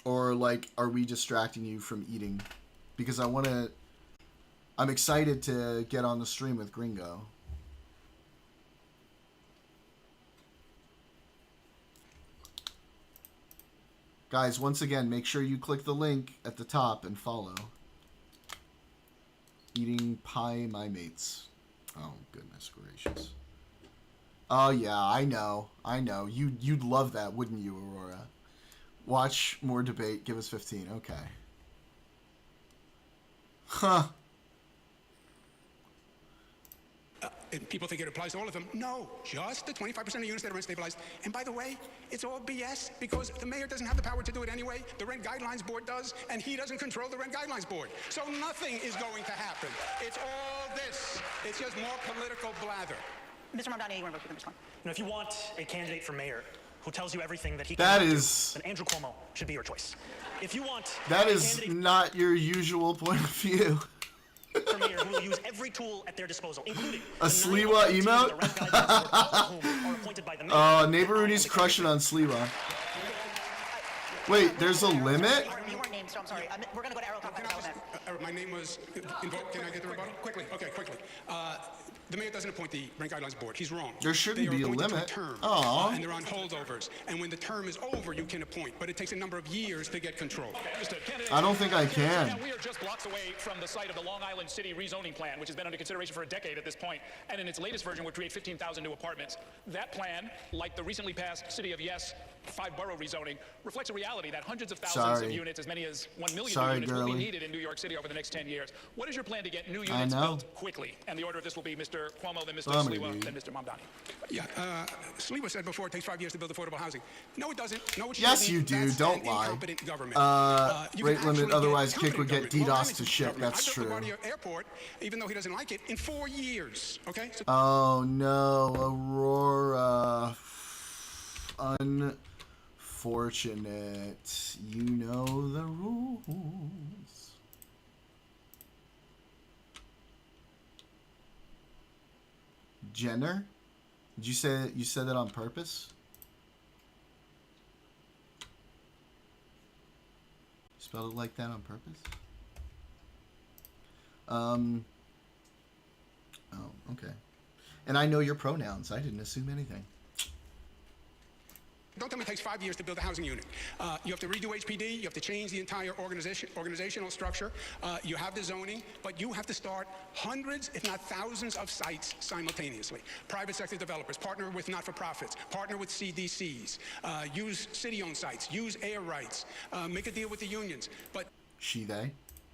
Or, like, are we distracting you from eating? Because I'm excited to get on the stream with Gringo. Guys, once again, make sure you click the link at the top and follow. Eating pie, my mates. Oh, goodness gracious. Oh, yeah, I know. You'd love that, wouldn't you, Aurora? Watch more debate. Give us 15. Okay. Huh. And people think it applies to all of them. No, just the 25% of units that are rent stabilized. And by the way, it's all BS because the mayor doesn't have the power to do it anyway. The Rent Guidelines Board does, and he doesn't control the Rent Guidelines Board. So nothing is going to happen. It's all this. It's just more political blather. Mr. Mamdani, you want to respond? If you want a candidate for mayor who tells you everything that he That can is... do, then Andrew Cuomo should be your choice. If you want... That is not your usual point of view. For mayor who will use every tool at their disposal, including a Sliwa emote? Neighbor Rudy's crushing on Sliwa. Wait, there's a limit? You weren't named, so I'm sorry. We're going to go to Errol Top Development. My name was invoked. Can I get the rebuttal? Quickly. Okay, quickly. The mayor doesn't appoint the Rent Guidelines Board. He's wrong. There shouldn't be a limit. Term, and they're on holdovers. And when the term is over, you can appoint. But it takes a number of years to get control. I don't think I can. We are just blocks away from the site of the Long Island City rezoning plan, which has been under consideration for a decade at this point. And in its latest version, would create 15,000 new apartments. That plan, like the recently passed City of Yes 5-borough rezoning, reflects a reality that hundreds of thousands of units, as many as 1 million new units, will be needed in New York City over the next 10 years. What is your plan to get new units built quickly? And the order of this will be Mr. Cuomo, then Mr. Sliwa, then Mr. Mamdani. Yeah, Sliwa said before it takes 5 years to build affordable housing. No, it doesn't. No, it yes, you do. Don't lie. Rate limit, otherwise Kick would get DDoS to shit. That's true. Airport, even though he doesn't like it, in 4 years. Okay. So oh no, Aurora. Unfortunate. You know the rules. Jenner? Did you say that on purpose? Spelled it like that on purpose? Oh, okay. And I know your pronouns. I didn't assume anything. Don't tell me it takes 5 years to build a housing unit. You have to redo HPD. You have to change the entire organizational structure. You have the zoning, but you have to start hundreds, if not thousands, of sites simultaneously. Private sector developers, partner with not-for-profits, partner with CDCs, use city-owned sites, use air rights, make a deal with the unions. But they?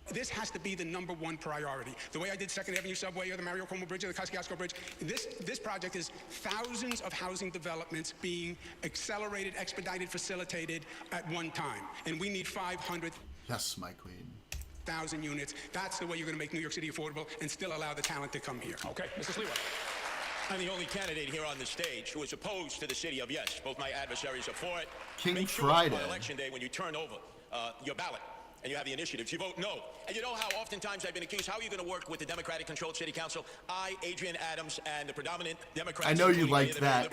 This has to be the #1 priority. The way I did 2nd Avenue Subway or the Mario Cuomo Bridge or the Kosciuszko Bridge, this project is thousands of housing developments being accelerated, expedited, facilitated at one time. And we need 500. Yes, my queen. 1,000 units. That's the way you're going to make New York City affordable and still allow the talent to come here. Okay, Mr. Sliwa. I'm the only candidate here on the stage who is opposed to the City of Yes. Both my adversaries are for it. King Make Friday. Sure on election day when you turn over your ballot and you have the initiatives, you vote no. And you know how oftentimes I've been accused, how are you going to work with the Democratic-controlled city council? I, Adrian Adams, and the predominant Democrats... I know you liked that.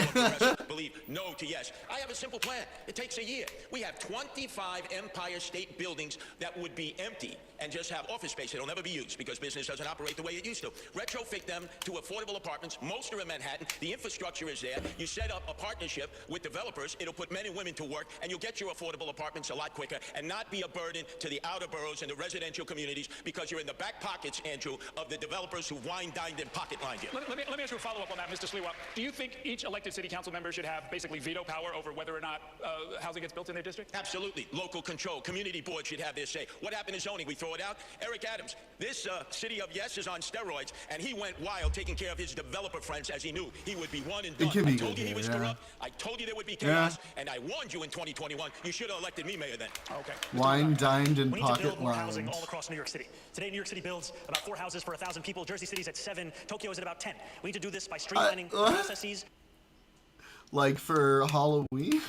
...believe no to yes. I have a simple plan. It takes a year. We have 25 Empire State buildings that would be empty and just have office space. It'll never be used because business doesn't operate the way it used to. Retrofit them to affordable apartments. Most are in Manhattan. The infrastructure is there. You set up a partnership with developers. It'll put men and women to work, and you'll get your affordable apartments a lot quicker and not be a burden to the outer boroughs and the residential communities because you're in the back pockets, Andrew, of the developers who dined and pocket-lined you. Let me ask you a follow-up on that, Mr. Sliwa. Do you think each elected city council member should have basically veto power over whether or not housing gets built in their district? Absolutely. Local control. Community board should have their say. What happened to zoning? We throw it out? Eric Adams, this city of yes is on steroids, and he went wild taking care of his developer friends as he knew he would be one and done. I told you he was corrupt. I told you there would be chaos, and I warned you in 2021. You should have elected me mayor then. Okay. Wine, dined, and We need to build pocket more housing lined. all across New York City. Today, New York City builds about 4 houses for 1,000 people. Jersey City's at 7. Tokyo is at about 10. We need to do this by streamlining processes. Like for Halloween?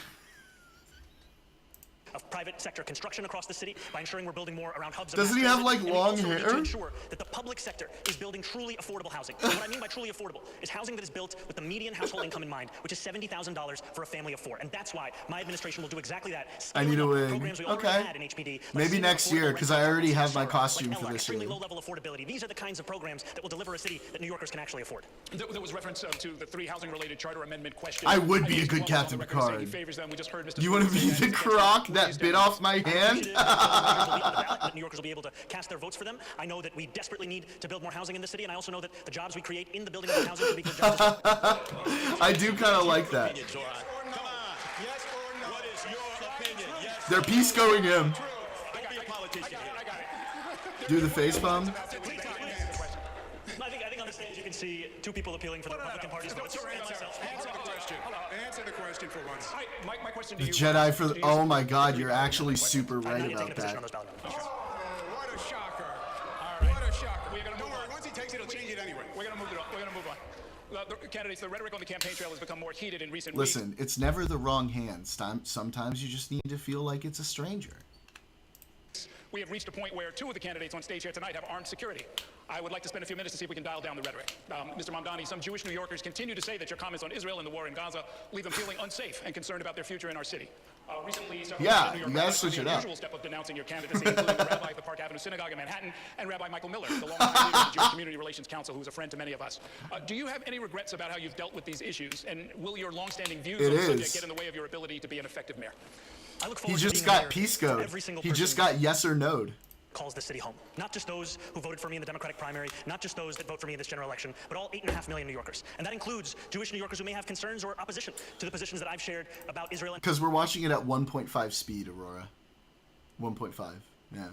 Of private sector construction across the city by ensuring we're building more around hubs. Doesn't he have like long hair? To ensure that the public sector is building truly affordable housing. And what I mean by truly affordable is housing that is built with the median household income in mind, which is $70,000 for a family of 4. And that's why my administration will do exactly that. I need a wig. Okay. Had in HPD, maybe next year, because I already have my costume for this year. Low level affordability. These are the kinds of programs that will deliver a city that New Yorkers can actually afford. There was reference to the 3 housing-related charter amendment question. I would be a good Captain Picard. You want to be the croc that bit off my hand? New Yorkers will be able to cast their votes for them. I know that we desperately need to build more housing in the city, and I also know that the jobs we create in the building of the housing will be good jobs. I do kind of like that. Come on. Yes or no? What is your opinion? Yes. They're peace going him. Don't be a politician. Do the face palm. I think on the stage you can see 2 people appealing for the Republican Party's votes. Answer the question for once. My question to The you. Jedi for the. Oh my God, you're actually super right about that. What a shocker. What a shocker. Don't worry, once he takes it, he'll change it anyway. We're going to move on. The candidates, the rhetoric on the campaign trail has become more heated in recent Listen, it's never the wrong hands. Sometimes you just need to feel like it's a stranger. We have reached a point where 2 of the candidates on stage here tonight have armed security. I would like to spend a few minutes to see if we can dial down the rhetoric. Mr. Mamdani, some Jewish New Yorkers continue to say that your comments on Israel and the war in Gaza leave them feeling unsafe and concerned about their future in our city. Recently, several New York rabbis took the unusual step of denouncing your candidacy, including the rabbi of the Park Avenue Synagogue in Manhattan and Rabbi Michael Miller, the longtime leader of the Jewish Community Relations Council, who is a friend to many of us. Do you have any regrets about how you've dealt with these issues, and will your longstanding views on the subject get in the way of your ability to be an effective mayor? I look forward He just got peace code. He just got yes or no. Calls the city home. Not just those who voted for me in the Democratic primary, not just those that vote for me in this general election, but all 8.5 million New Yorkers. And that includes Jewish New Yorkers who may have concerns or opposition to the positions that I've shared about Israel. Because we're watching it at 1.5 speed, Aurora. 1.5, yeah.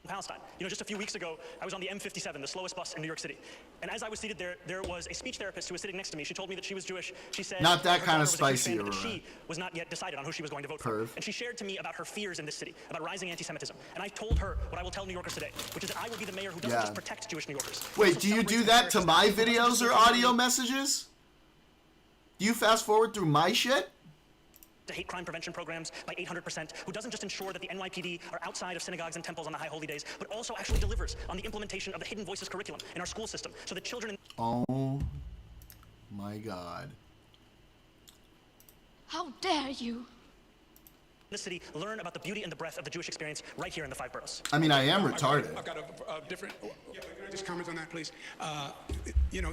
Palestine. You know, just a few weeks ago, I was on the M57, the slowest bus in New York City. And as I was seated there was a speech therapist who was sitting next to me. She told me that she was Jewish. She said not that kind of spicy, Aurora. She was not yet decided on who she was going to vote for. And she shared to me about her fears in this city, about rising anti-Semitism. And I told her what I will tell New Yorkers today, which is that I will be the mayor who doesn't just protect Jewish New Yorkers. Wait, do you do that to my videos or audio messages? Do you fast forward through my shit? To hate crime prevention programs by 800%, who doesn't just ensure that the NYPD are outside of synagogues and temples on the high holy days, but also actually delivers on the implementation of the Hidden Voices curriculum in our school system, so that children in Oh my God. How dare you? the city learn about the beauty and the breadth of the Jewish experience right here in the 5 boroughs. I mean, I am retarded. I've got a different... Yeah, can I just comment on that, please? You know,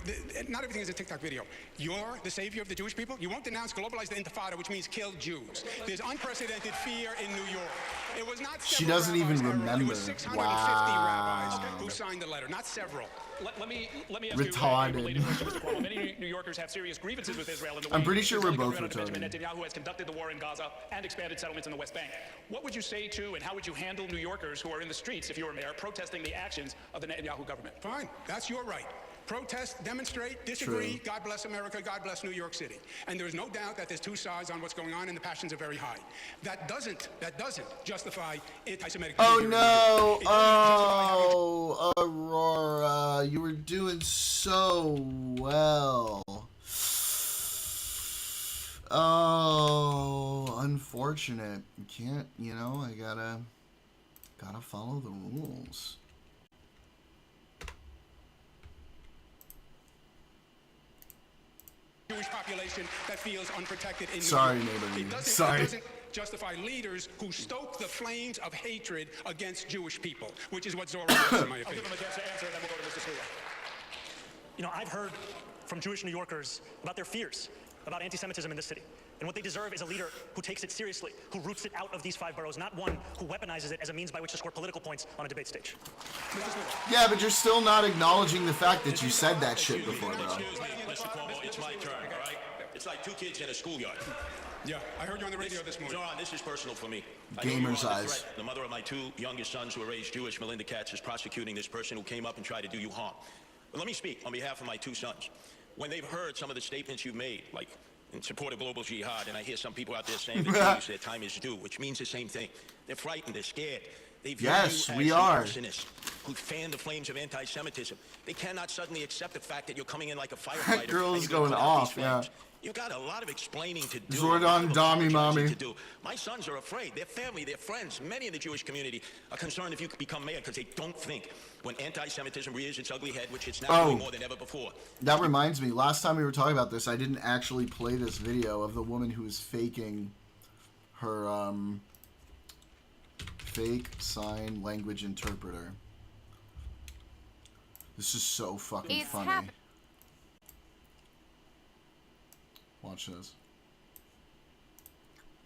not everything is a TikTok video. You're the savior of the Jewish people. You won't denounce globalize the Intifada, which means kill Jews. There's unprecedented fear in New York. It was not she doesn't even remember. It was 650 rabbis who signed the letter, not several. Let me ask retarded. you a related question, Mr. Cuomo. Many New Yorkers have serious grievances with Israel. And the way I'm pretty sure we're both Benjamin retarded. Netanyahu has conducted the war in Gaza and expanded settlements in the West Bank. What would you say to and how would you handle New Yorkers who are in the streets, if you were mayor, protesting the actions of the Netanyahu government? Fine, that's your right. Protest, demonstrate, disagree. True. God bless America, God bless New York City. And there's no doubt that there's 2 sides on what's going on and the passions are very high. That doesn't justify anti-Semitic behavior. Oh no! Oh, Aurora, you were doing so well. Oh, unfortunate. You can't, you know, I gotta follow the rules. Jewish population that feels unprotected in Sorry, New York. neighbor. It doesn't justify leaders who stoke the flames of hatred against Jewish people, which is what Zora does, in my opinion. I'll give him a chance to answer, and then we'll go to Mr. Sliwa. You know, I've heard from Jewish New Yorkers about their fears about anti-Semitism in this city. And what they deserve is a leader who takes it seriously, who roots it out of these 5 boroughs, not one who weaponizes it as a means by which to score political points on a debate stage. Yeah, but you're still not acknowledging the fact that you said that shit before, bro. Excuse me, Mr. Cuomo, it's my turn, all right? It's like 2 kids in a schoolyard. Yeah, I heard you on the radio this morning. John, this is personal for me. Gamer's eyes. The mother of my 2 youngest sons who are raised Jewish, Melinda Katz, is prosecuting this person who came up and tried to do you harm. But let me speak on behalf of my 2 sons. When they've heard some of the statements you've made, like in support of global jihad, and I hear some people out there saying that Jews, their time is due, which means the same thing. They're frightened, they're scared. They view Yes, you we as are. the arsonist who fan the flames of anti-Semitism. They cannot suddenly accept the fact that you're coming in like a firefighter. That girl and is you're gonna going put out off, these yeah. flames. You've got a lot of explaining to do. Zordon Dami Mommy. To do. My sons are afraid. Their family, their friends, many in the Jewish community are concerned if you could become mayor because they don't think when anti-Semitism rears its ugly head, which it's now doing more than ever before. That reminds me, last time we were talking about this, I didn't actually play this video of the woman who was faking her fake sign language interpreter. This is so fucking funny. Watch this.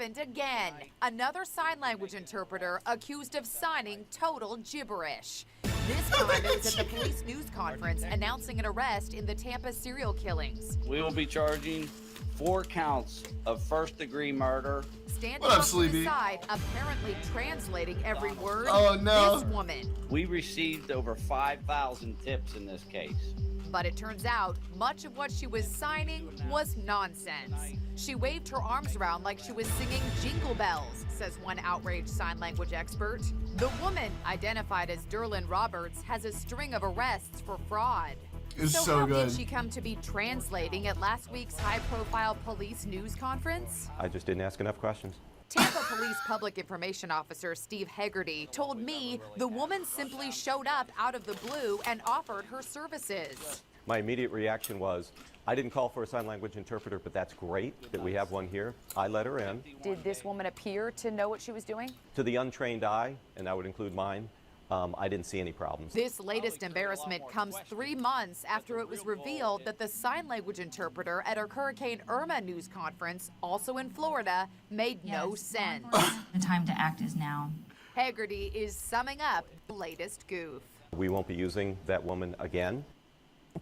Again, another sign language interpreter accused of signing total gibberish. This time it was at the police news conference announcing an arrest in the Tampa serial killings. We will be charging 4 counts of first-degree murder. Standing on the side, apparently translating every word. Oh no! This woman. We received over 5,000 tips in this case. But it turns out much of what she was signing was nonsense. She waved her arms around like she was singing Jingle Bells, says one outraged sign language expert. The woman, identified as Derlin Roberts, has a string of arrests for fraud. It's so so how good. did she come to be translating at last week's high-profile police news conference? I just didn't ask enough questions. Tampa Police Public Information Officer Steve Hegarty told me the woman simply showed up out of the blue and offered her services. My immediate reaction was, I didn't call for a sign language interpreter, but that's great that we have one here. I let her in. Did this woman appear to know what she was doing? To the untrained eye, and that would include mine, I didn't see any problems. This latest embarrassment comes 3 months after it was revealed that the sign language interpreter at a Hurricane Irma news conference, also in Florida, made no sense. The time to act is now. Hegarty is summing up the latest goof. We won't be using that woman again.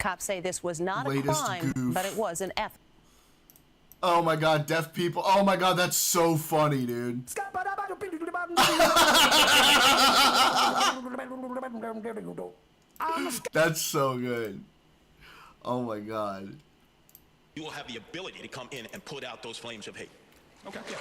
Cops say this was not a crime, but it was an F. Oh my god, deaf people. Oh my god, that's so funny, dude. That's so good. Oh my god. You will have the ability to come in and put out those flames of hate. Okay. Yeah,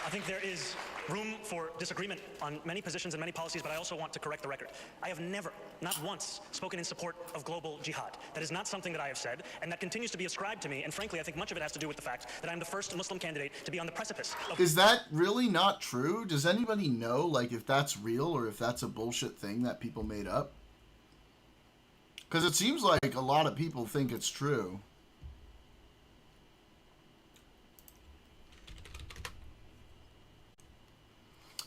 I think there is room for disagreement on many positions and many policies, but I also want to correct the record. I have never, not once, spoken in support of global jihad. That is not something that I have said, and that continues to be ascribed to me, and frankly, I think much of it has to do with the fact that I'm the first Muslim candidate to be on the precipice of... Is that really not true? Does anybody know, like, if that's real or if that's a bullshit thing that people made up? Because it seems like a lot of people think it's true.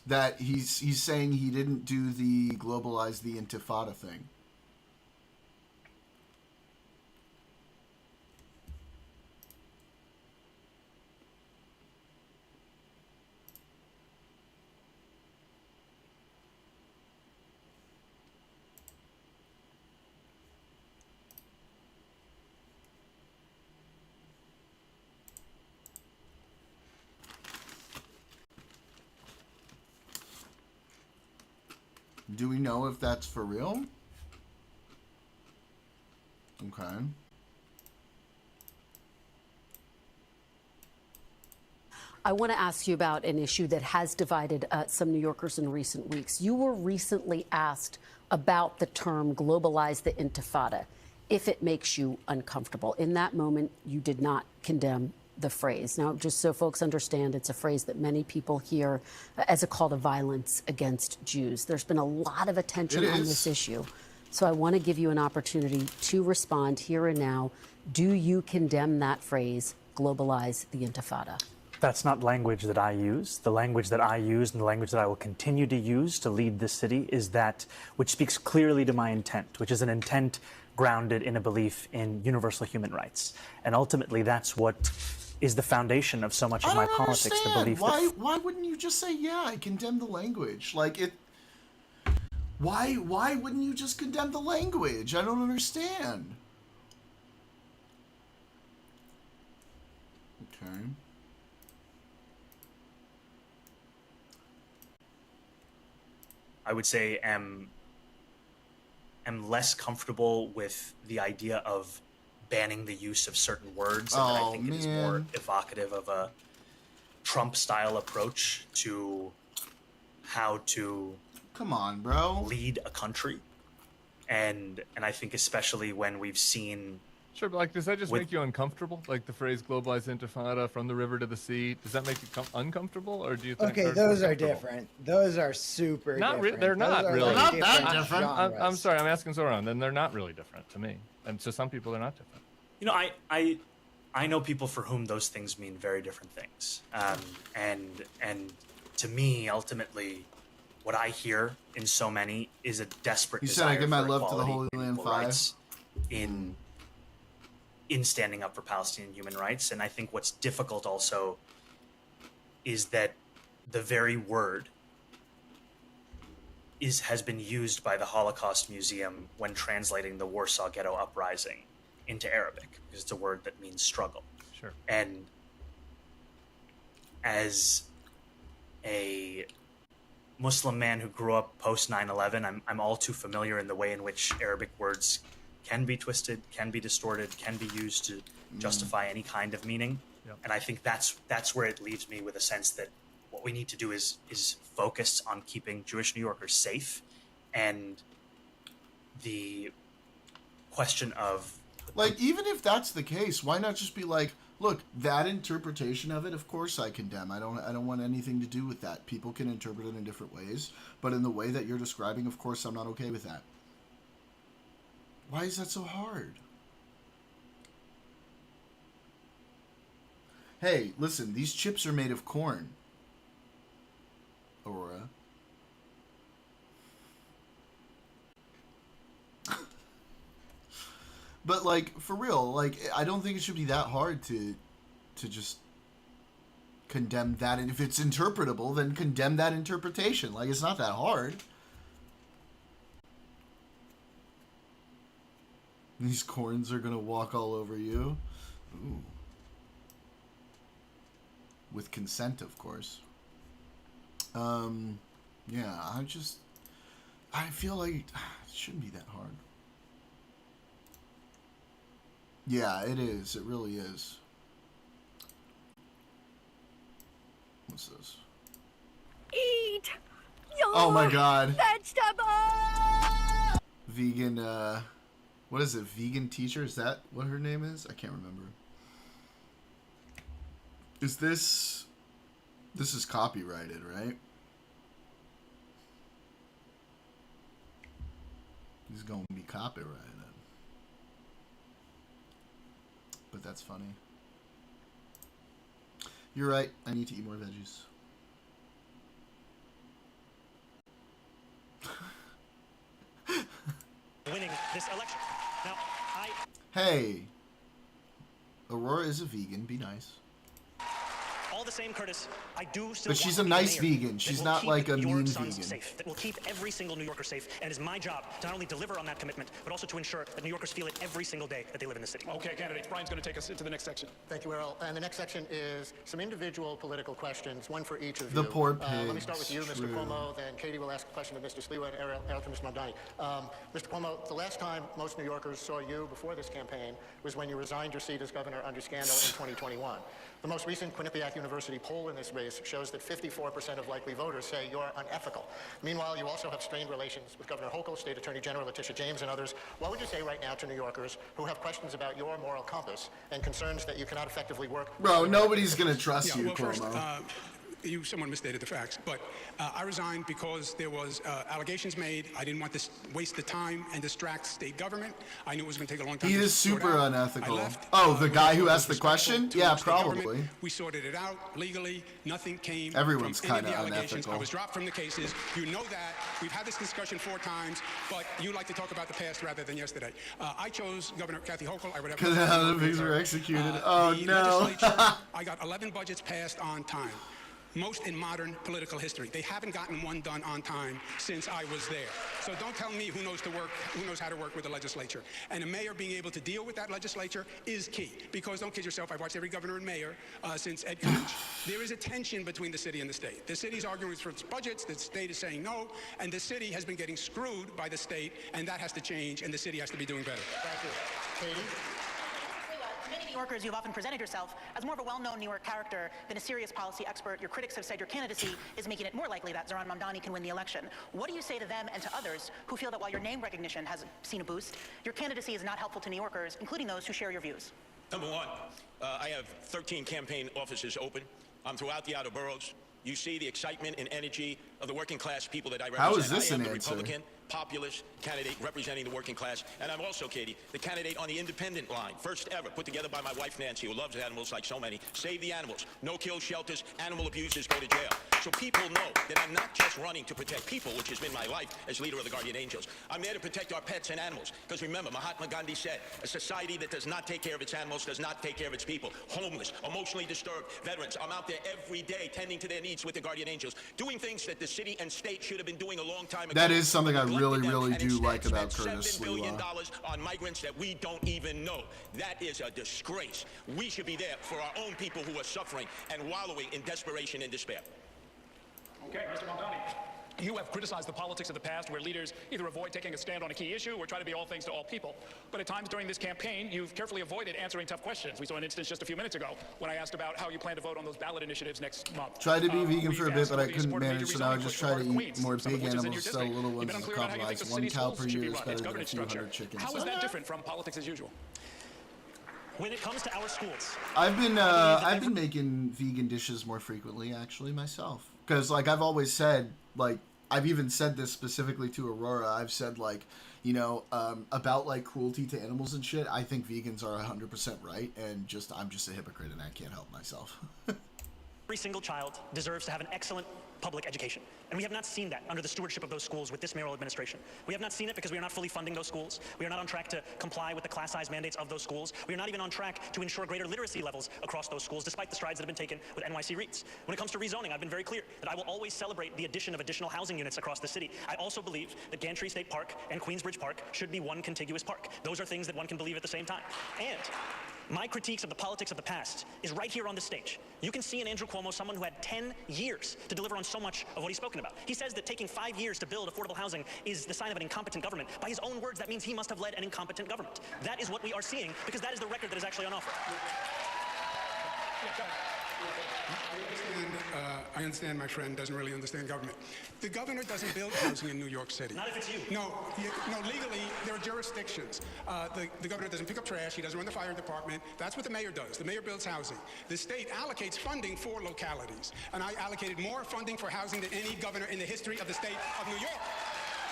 That he's saying he didn't do the globalize the intifada thing. Do we know if that's for real? Okay. I want to ask you about an issue that has divided some New Yorkers in recent weeks. You were recently asked about the term globalize the intifada, if it makes you uncomfortable. In that moment, you did not condemn the phrase. Now, just so folks understand, it's a phrase that many people hear as a call to violence against Jews. There's been a lot of attention on this issue. So I want to give you an opportunity to respond here and now. Do you condemn that phrase, globalize the intifada? That's not language that I use. The language that I use and the language that I will continue to use to lead this city is that which speaks clearly to my intent, which is an intent grounded in a belief in universal human rights. And ultimately, that's what is the foundation of so much of my politics, the belief why wouldn't you just say, yeah, I condemn the language? Like, it... Why wouldn't you just condemn the language? I don't understand. Okay. I would say am less comfortable with the idea of banning the use of certain words, and that I think it is more evocative of a Trump-style approach to how to lead a country, and I think especially when we've seen. Sure, but like, does that just make you uncomfortable? Like the phrase "globalized intifada" from the river to the sea. Does that make you uncomfortable, or do you think? Okay, those are different. Those are super. Not different. They're not really. They're not that different. I'm sorry. I'm asking Zoran. Then they're not really different to me, and to some people they're not different. You know, I know people for whom those things mean very different things, and to me, ultimately, what I hear in so many is a desperate desire I give my for love to the equality Holy and Land equal 5 rights in standing up for Palestinian human rights. And I think what's difficult also is that the very word has been used by the Holocaust Museum when translating the Warsaw Ghetto Uprising into Arabic, because it's a word that means struggle. Sure. And as a Muslim man who grew up post 9/11, I'm all too familiar in the way in which Arabic words can be twisted, can be distorted, can be used to justify any kind of meaning. Yep. And I think that's where it leaves me with a sense that what we need to do is focus on keeping Jewish New Yorkers safe, and the question of like, even if that's the case, why not just be like, look, that interpretation of it, of course I condemn. I don't want anything to do with that. People can interpret it in different ways, but in the way that you're describing, of course I'm not okay with that. Why is that so hard? Hey, listen, these chips are made of corn. Aurora. But, like, for real, like, I don't think it should be that hard to just condemn that. And if it's interpretable, then condemn that interpretation. Like, it's not that hard. These corns are gonna walk all over you. Ooh. With consent, of course. Yeah, I feel like it shouldn't be that hard. Yeah, it is. It really is. What's this? Eat your oh my god. vegetables! Vegan, what is it? Vegan teacher? Is that what her name is? I can't remember. Is this is copyrighted, right? He's going to be copyrighted. But that's funny. You're right. I need to eat more veggies. Winning this election. Now, Hey. Aurora is a vegan. Be nice. all the same, Curtis, I do still. But she's a want to be nice the mayor vegan. She's that will not keep like a your mean sons vegan. Safe, that will keep every single New Yorker safe, and it's my job to not only deliver on that commitment, but also to ensure that New Yorkers feel it every single day that they live in the city. Okay, candidates, Brian's going to take us into the next section. Thank you, Errol. And the next section is some individual political questions, one for each of The you. poor Let me start pigs, with you, Mr. true. Cuomo, then Katie will ask a question to Mr. Sliwa, and Errol to Mr. Mamdani. Mr. Cuomo, the last time most New Yorkers saw you before this campaign was when you resigned your seat as governor under scandal in 2021. The most recent Quinnipiac University poll in this race shows that 54% of likely voters say you're unethical. Meanwhile, you also have strained relations with Governor Hochul, State Attorney General Letitia James, and others. What would you say right now to New Yorkers who have questions about your moral compass and concerns that you cannot effectively work? Bro, nobody's going to trust you, well, first, Cuomo. someone misstated the facts, but I resigned because there was allegations made. I didn't want to waste the time and distract state government. I knew it was going to take a long time. He is super unethical. Oh, the guy who asked the question? Yeah, probably. We sorted it out legally. Nothing came. Everyone's from any of kind the of allegations. unethical. I was dropped from the cases. You know that. We've had this discussion 4 times, but you like to talk about the past rather than yesterday. I chose Governor Kathy Hochul. I would have. Because none of these were executed. Oh no. I got 11 budgets passed on time. Most in modern political history. They haven't gotten one done on time since I was there. So don't tell me who knows how to work with the legislature. And a mayor being able to deal with that legislature is key. Because don't kid yourself, I've watched every governor and mayor since Ed Koch. There is a tension between the city and the state. The city's arguing for its budgets, the state is saying no, and the city has been getting screwed by the state, and that has to change, and the city has to be doing better. Thank you. Katie? To many New Yorkers, you've often presented yourself as more of a well-known New York character than a serious policy expert. Your critics have said your candidacy is making it more likely that Zohran Mamdani can win the election. What do you say to them and to others who feel that while your name recognition has seen a boost, your candidacy is not helpful to New Yorkers, including those who share your views? Number one, I have 13 campaign offices open. I'm throughout the outer boroughs. You see the excitement and energy of the working class people that I represent. How is this I am an the answer? Republican populist candidate representing the working class, and I'm also, Katie, the candidate on the independent line, first ever, put together by my wife Nancy, who loves animals like so many. Save the animals, no kill shelters, animal abusers go to jail. So people know that I'm not just running to protect people, which has been my life as leader of the Guardian Angels. I'm there to protect our pets and animals, because remember, Mahatma Gandhi said, a society that does not take care of its animals does not take care of its people. Homeless, emotionally disturbed, veterans. I'm out there every day tending to their needs with the Guardian Angels, doing things that the city and state should have been doing a long time ago. That is something I really do like about Curtis $7 billion Sliwa. on migrants that we don't even know. That is a disgrace. We should be there for our own people who are suffering and wallowing in desperation and despair. Okay, Mr. Mamdani. You have criticized the politics of the past where leaders either avoid taking a stand on a key issue or try to be all things to all people. But at times during this campaign, you've carefully avoided answering tough questions. We saw an instance just a few minutes ago when I asked about how you plan to vote on those ballot initiatives next month. Tried to be vegan for a bit, but I couldn't manage, so now I just try to eat more big animals, sell little ones as a compromise. 1 cow per year is better than a few hundred chickens. How is that different from politics as usual? When it comes to our schools, I've been making vegan dishes more frequently, actually, myself. Because, like, I've always said, like, I've even said this specifically to Aurora. I've said, like, you know, about, like, cruelty to animals and shit. I think vegans are 100% right, and I'm just a hypocrite, and I can't help myself. every single child deserves to have an excellent public education. And we have not seen that under the stewardship of those schools with this mayoral administration. We have not seen it because we are not fully funding those schools. We are not on track to comply with the class size mandates of those schools. We are not even on track to ensure greater literacy levels across those schools, despite the strides that have been taken with NYC REITs. When it comes to rezoning, I've been very clear that I will always celebrate the addition of additional housing units across the city. I also believe that Gantry State Park and Queensbridge Park should be one contiguous park. Those are things that one can believe at the same time. And my critiques of the politics of the past is right here on this stage. You can see in Andrew Cuomo someone who had 10 years to deliver on so much of what he's spoken about. He says that taking 5 years to build affordable housing is the sign of an incompetent government. By his own words, that means he must have led an incompetent government. That is what we are seeing because that is the record that is actually on offer. I understand my friend doesn't really understand government. The governor doesn't build housing in New York City. Not if it's you. No, legally, there are jurisdictions. The governor doesn't pick up trash. He doesn't run the fire department. That's what the mayor does. The mayor builds housing. The state allocates funding for localities. And I allocated more funding for housing than any governor in the history of the state of New York.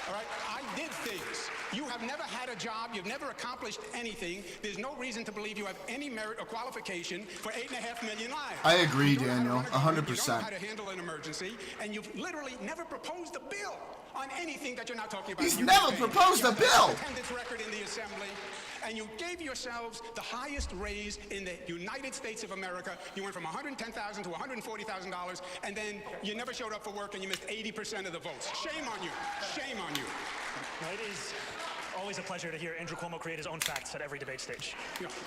All right, I did things. You have never had a job. You've never accomplished anything. There's no reason to believe you have any merit or qualification for 8.5 million lives. I agree, You don't know Daniel, how to run a government, 100%. You don't know how to handle an emergency, and you've literally never proposed a bill on anything that you're not talking about. He's in your never campaign. proposed You a have bill. an attendance record in the assembly, and you gave yourselves the highest raise in the United States of America. You went from $110,000 to $140,000, and then you never showed up for work, and you missed 80% of the votes. Shame on you. Shame on you. It is always a pleasure to hear Andrew Cuomo create his own facts at every debate stage.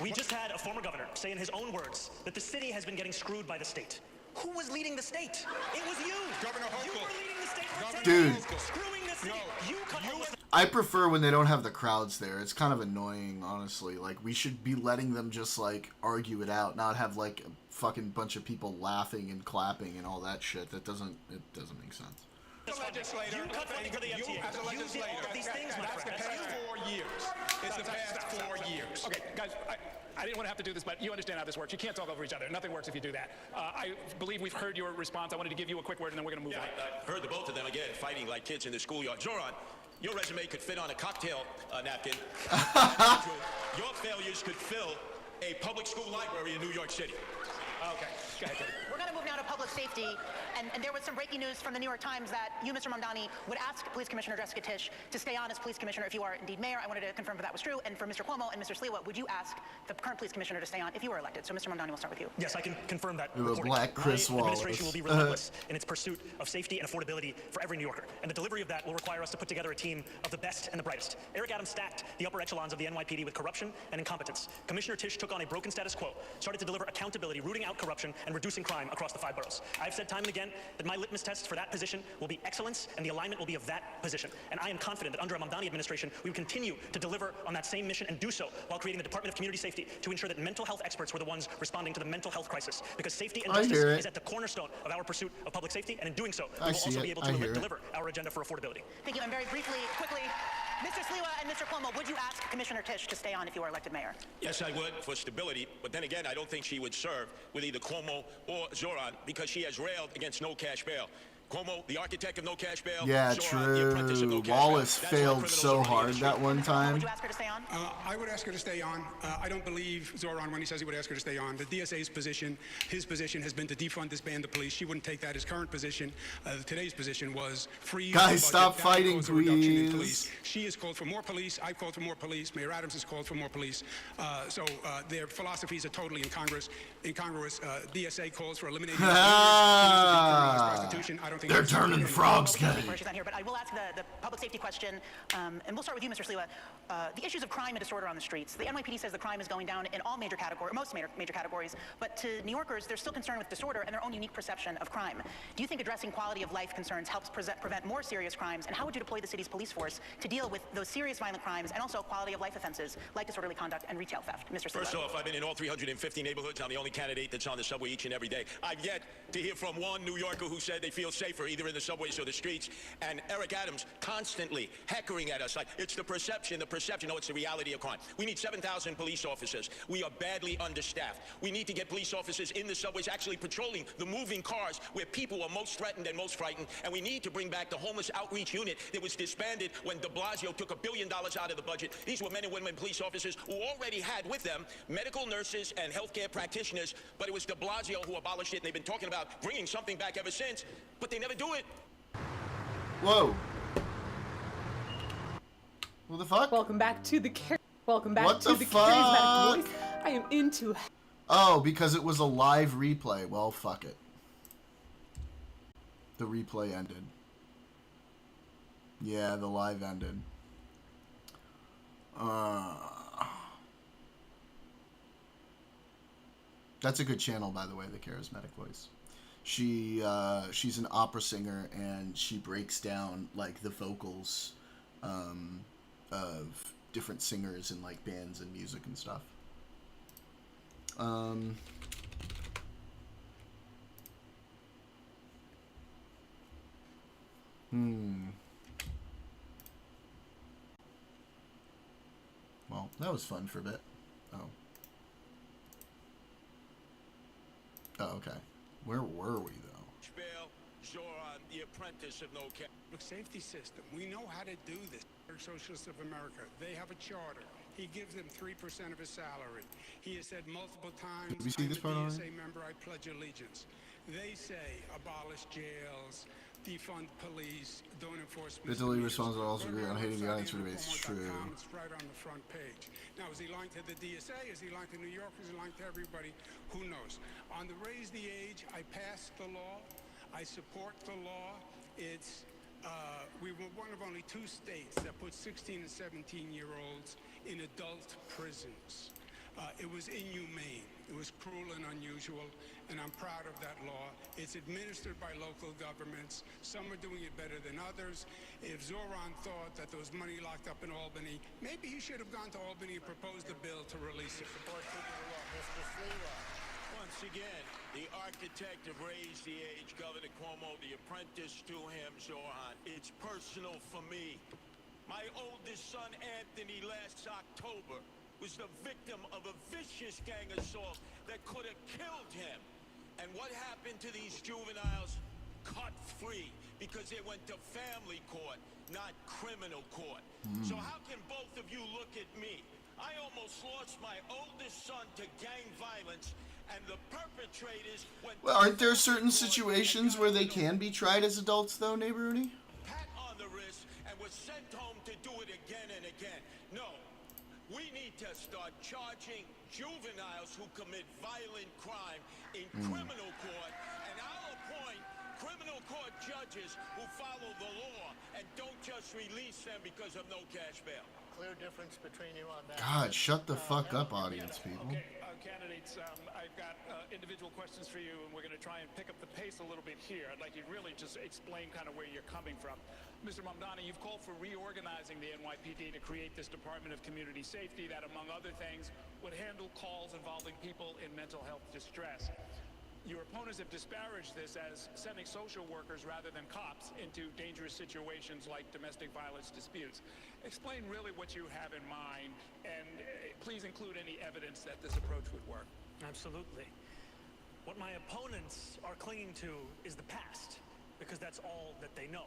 We just had a former governor say in his own words that the city has been getting screwed by the state. Who was leading the state? It was you. Governor Hochul. You were leading the state for 10 Dude. years, screwing the city. You cut I prefer when they don't have the crowds there. It's kind of annoying, honestly. Like, we should be letting them just, like, argue it out, not have, like, a fucking bunch of people laughing and clapping and all that shit. It doesn't make sense. As a legislator, You cut funding for the MTA. as a You did legislator, all of these things, my that's the friend. past 4 years. It's the past 4 years. Okay, guys, I didn't want to have to do this, but you understand how this works. You can't talk over each other. Nothing works if you do that. I believe we've heard your response. I wanted to give you a quick word, and then we're going to move on. I heard the both of them again fighting like kids in the schoolyard. Zoran, your resume could fit on a cocktail napkin. Your failures could fill a public school library in New York City. Okay, go ahead, Katie. We're going to move now to public safety, and there was some breaking news from the New York Times that you, Mr. Mamdani, would ask Police Commissioner Jessica Tisch to stay on as police commissioner if you are indeed mayor. I wanted to confirm if that was true. And for Mr. Cuomo and Mr. Sliwa, would you ask the current police commissioner to stay on if you were elected? So, Mr. Mamdani, we'll start with you. Yes, I can confirm that. It was reporting. Black Chris My Wallace. administration will be relentless in its pursuit of safety and affordability for every New Yorker. And the delivery of that will require us to put together a team of the best and the brightest. Eric Adams stacked the upper echelons of the NYPD with corruption and incompetence. Commissioner Tisch took on a broken status quo, started to deliver accountability, rooting out corruption, and reducing crime across the 5 boroughs. I've said time and again that my litmus test for that position will be excellence, and the alignment will be of that position. And I am confident that under a Mamdani administration, we will continue to deliver on that same mission and do so while creating the Department of Community Safety to ensure that mental health experts were the ones responding to the mental health crisis. Because safety and justice is at the cornerstone of our pursuit of public safety, and in doing so, we will also be able to deliver our agenda for affordability. Thank you. And very briefly, quickly, Mr. Sliwa and Mr. Cuomo, would you ask Commissioner Tisch to stay on if you were elected mayor? Yes, I would, for stability. But then again, I don't think she would serve with either Cuomo or Zoran because she has railed against no cash bail. Cuomo, the architect of no cash bail. Yeah, Zoran, the apprentice of no true. cash Wallace bail. failed so hard that one time. Would you ask her to stay on? I would ask her to stay on. I don't believe Zoran when he says he would ask her to stay on. The DSA's position, his position has been to defund, disband the police. She wouldn't take that. His current position, today's position was freeze. Guys, stop fighting, please. She has called for more police. I've called for more police. Mayor Adams has called for more police. So their philosophies are totally incongruous. DSA calls for eliminating prostitution. I don't think they're turning frogs gay. She's not here, but I will ask the public safety question, and we'll start with you, Mr. Sliwa. The issues of crime and disorder on the streets. The NYPD says the crime is going down in all major categories, most major categories, but to New Yorkers, they're still concerned with disorder and their own unique perception of crime. Do you think addressing quality of life concerns helps prevent more serious crimes, and how would you deploy the city's police force to deal with those serious violent crimes and also quality of life offenses like disorderly conduct and retail theft? Mr. Sliwa. First off, I've been in all 350 neighborhoods. I'm the only candidate that's on the subway each and every day. I've yet to hear from one New Yorker who said they feel safer either in the subways or the streets. And Eric Adams constantly heckling at us like it's the perception. No, it's the reality of crime. We need 7,000 police officers. We are badly understaffed. We need to get police officers in the subways actually patrolling the moving cars where people are most threatened and most frightened. And we need to bring back the homeless outreach unit that was disbanded when de Blasio took $1 billion out of the budget. These were men and women police officers who already had with them medical nurses and healthcare practitioners, but it was de Blasio who abolished it, and they've been talking about bringing something back ever since, but they never do it. Whoa. What the fuck? Welcome back to the What the charismatic fuck? voice. I am into. Oh, because it was a live replay. Well, fuck it. The replay ended. Yeah, the live ended. That's a good channel, by the way, the charismatic voice. She's an opera singer, and she breaks down like the vocals of different singers in like bands and music and stuff. Well, that was fun for a bit. Oh, okay. Where were we, though? Zoran, the apprentice of no cash. Safety system. We know how to do this. Socialists of America, they have a charter. He gives them 3% of his salary. He has said multiple times, Did we see this part I'm a already? DSA member, I pledge allegiance. They say abolish jails, defund police, don't enforce Italy misdemeanors. responds to also Go agree to on our hating the website, audience for debates. It's true. andrewcuomo.com. It's right on the front page. Now, is he lying to the DSA? Is he lying to New York? Is he lying to everybody? Who knows? On the raise the age, I passed the law. I support the law. It's we were one of only 2 states that put 16 and 17-year-olds in adult prisons. It was inhumane. It was cruel and unusual, and I'm proud of that law. It's administered by local governments. Some are doing it better than others. If Zoran thought that there was money locked up in Albany, maybe he should have gone to Albany and proposed a bill to release it. Once again, the architect of Raise the Age, Governor Cuomo, the apprentice to him, Zoran. It's personal for me. My oldest son, Anthony, last October was the victim of a vicious gang assault that could have killed him. And what happened to these juveniles? Cut free, because they went to family court, not criminal court. So how can both of you look at me? I almost lost my oldest son to gang violence, and the perpetrators went... Well, aren't there certain situations where they can be tried as adults, though, Neighbor Rooney? Pat on the wrist and was sent home to do it again and again. No, we need to start charging juveniles who commit violent crime in criminal court, and I'll appoint criminal court judges who follow the law and don't just release them because of no cash bail. Clear difference between you on that. God, shut the fuck up, audience people. Okay, candidates, I've got individual questions for you, and we're going to try and pick up the pace a little bit here. I'd like you to really just explain kind of where you're coming from. Mr. Mamdani, you've called for reorganizing the NYPD to create this Department of Community Safety that, among other things, would handle calls involving people in mental health distress. Your opponents have disparaged this as sending social workers rather than cops into dangerous situations like domestic violence disputes. Explain really what you have in mind, and please include any evidence that this approach would work. Absolutely. What my opponents are clinging to is the past, because that's all that they know.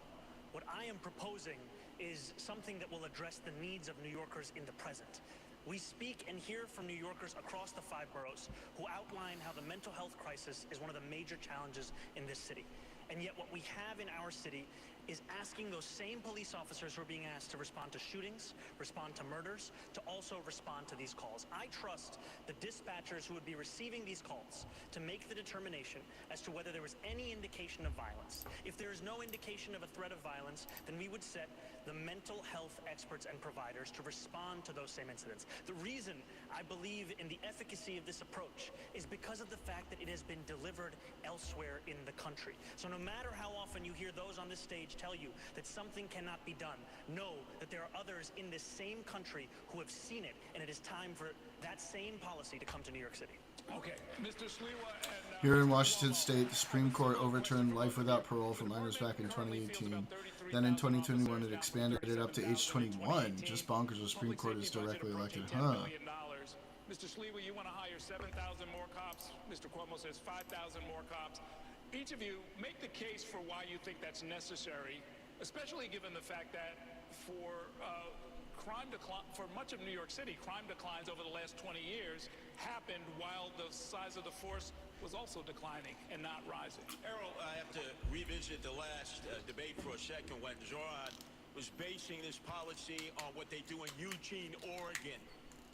What I am proposing is something that will address the needs of New Yorkers in the present. We speak and hear from New Yorkers across the 5 boroughs who outline how the mental health crisis is one of the major challenges in this city. And yet what we have in our city is asking those same police officers who are being asked to respond to shootings, respond to murders, to also respond to these calls. I trust the dispatchers who would be receiving these calls to make the determination as to whether there was any indication of violence. If there is no indication of a threat of violence, then we would set the mental health experts and providers to respond to those same incidents. The reason I believe in the efficacy of this approach is because of the fact that it has been delivered elsewhere in the country. So no matter how often you hear those on this stage tell you that something cannot be done, know that there are others in this same country who have seen it, and it is time for that same policy to come to New York City. Okay, Mr. Sliwa and... Here in Washington State, the Supreme Court overturned life without parole for minors back in 2018. Then in 2021, it expanded it up to age 21. Just bonkers, the Supreme Court is directly elected, huh? Mr. Sliwa, you want to hire 7,000 more cops. Mr. Cuomo says 5,000 more cops. Each of you, make the case for why you think that's necessary, especially given the fact that for much of New York City, crime declines over the last 20 years happened while the size of the force was also declining and not rising. Errol, I have to revisit the last debate for a second when Zoran was basing this policy on what they do in Eugene, Oregon.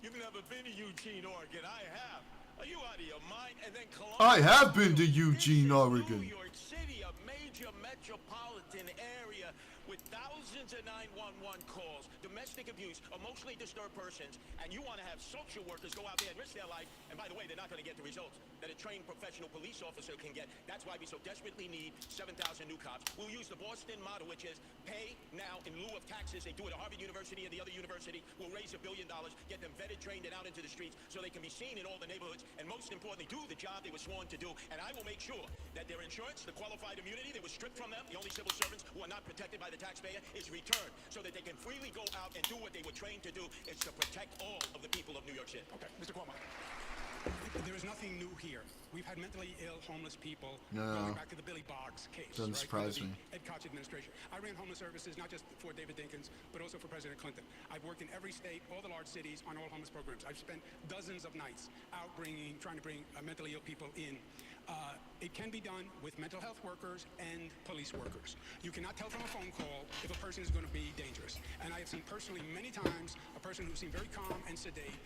You've never been to Eugene, Oregon. I have. Are you out of your mind? And then Columbus. I have been to Eugene, Oregon. New York City, a major metropolitan area with thousands of 911 calls, domestic abuse, emotionally disturbed persons, and you want to have social workers go out there and risk their life, and by the way, they're not going to get the results that a trained professional police officer can get. That's why we so desperately need 7,000 new cops. We'll use the Boston model, which is pay now in lieu of taxes. They do it at Harvard University and the other university. We'll raise $1 billion, get them vetted, trained, and out into the streets so they can be seen in all the neighborhoods, and most importantly, do the job they were sworn to do. And I will make sure that their insurance, the qualified immunity that was stripped from them, the only civil servants who are not protected by the taxpayer, is returned so that they can freely go out and do what they were trained to do. It's to protect all of the people of New York City. Okay, Mr. Cuomo. There is nothing new here. We've had mentally ill homeless people going back to the Billy Boggs case. Doesn't surprise me. Ed Koch administration. I ran homeless services not just for David Dinkins, but also for President Clinton. I've worked in every state, all the large cities, on all homeless programs. I've spent dozens of nights out trying to bring mentally ill people in. It can be done with mental health workers and police workers. You cannot tell from a phone call if a person is going to be dangerous. And I have seen personally many times a person who seemed very calm and sedate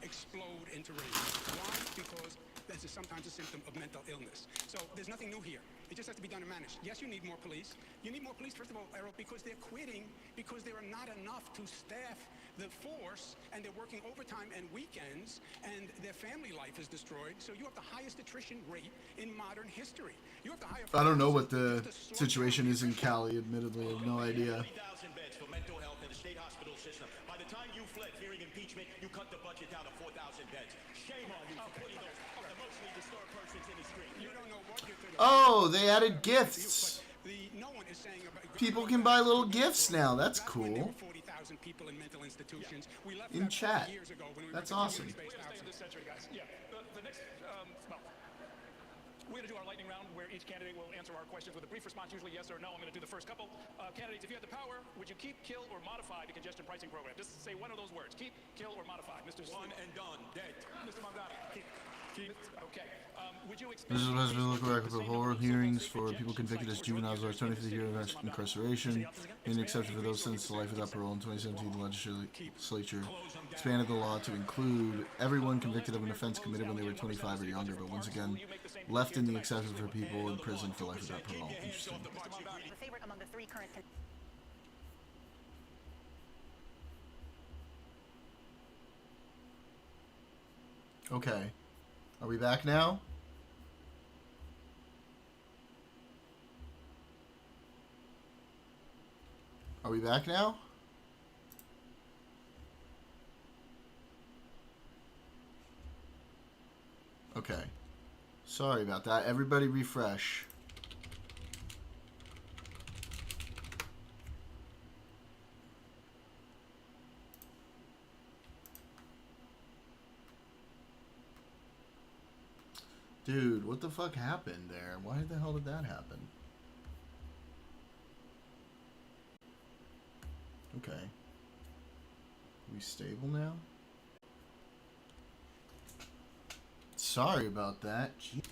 explode into rage. Why? Because this is sometimes a symptom of mental illness. So there's nothing new here. It just has to be done and managed. Yes, you need more police. You need more police, first of all, Errol, because they're quitting, because there are not enough to staff the force, and they're working overtime and weekends, and their family life is destroyed. So you have the highest attrition rate in modern history. You have the highest. I don't know what the situation is in Cali, admittedly. I have no idea. 30,000 beds for mental health in the state hospital system. By the time you fled fearing impeachment, you cut the budget down to 4,000 beds. Shame on you for putting those emotionally disturbed persons in the street. You don't know Oh, they added gifts. People can buy little gifts now. That's cool. In chat. That's awesome. We're going to do our lightning round where each candidate will answer our questions with a brief response, usually yes or no. I'm going to do the first couple. Candidates, if you had the power, would you keep, kill, or modify the congestion pricing program? Just say one of those words. Keep, kill, or modify. Mr. One and done. Dead. Mr. Mamdani. Keep. Okay. Would you This is supposed to be local record for horror hearings for people convicted as juveniles or 25th year of incarceration, and exception for those sentenced to life without parole. In 2017, the legislature expanded the law to include everyone convicted of an offense committed when they were 25 or younger, but once again, left in the exception for people in prison for life without parole. Interesting. The favorite among the three current Okay. Are we back now? Are we back now? Okay. Sorry about that. Everybody refresh. Dude, what the fuck happened there? Why the hell did that happen? Okay. We stable now? Sorry about that. Jeez.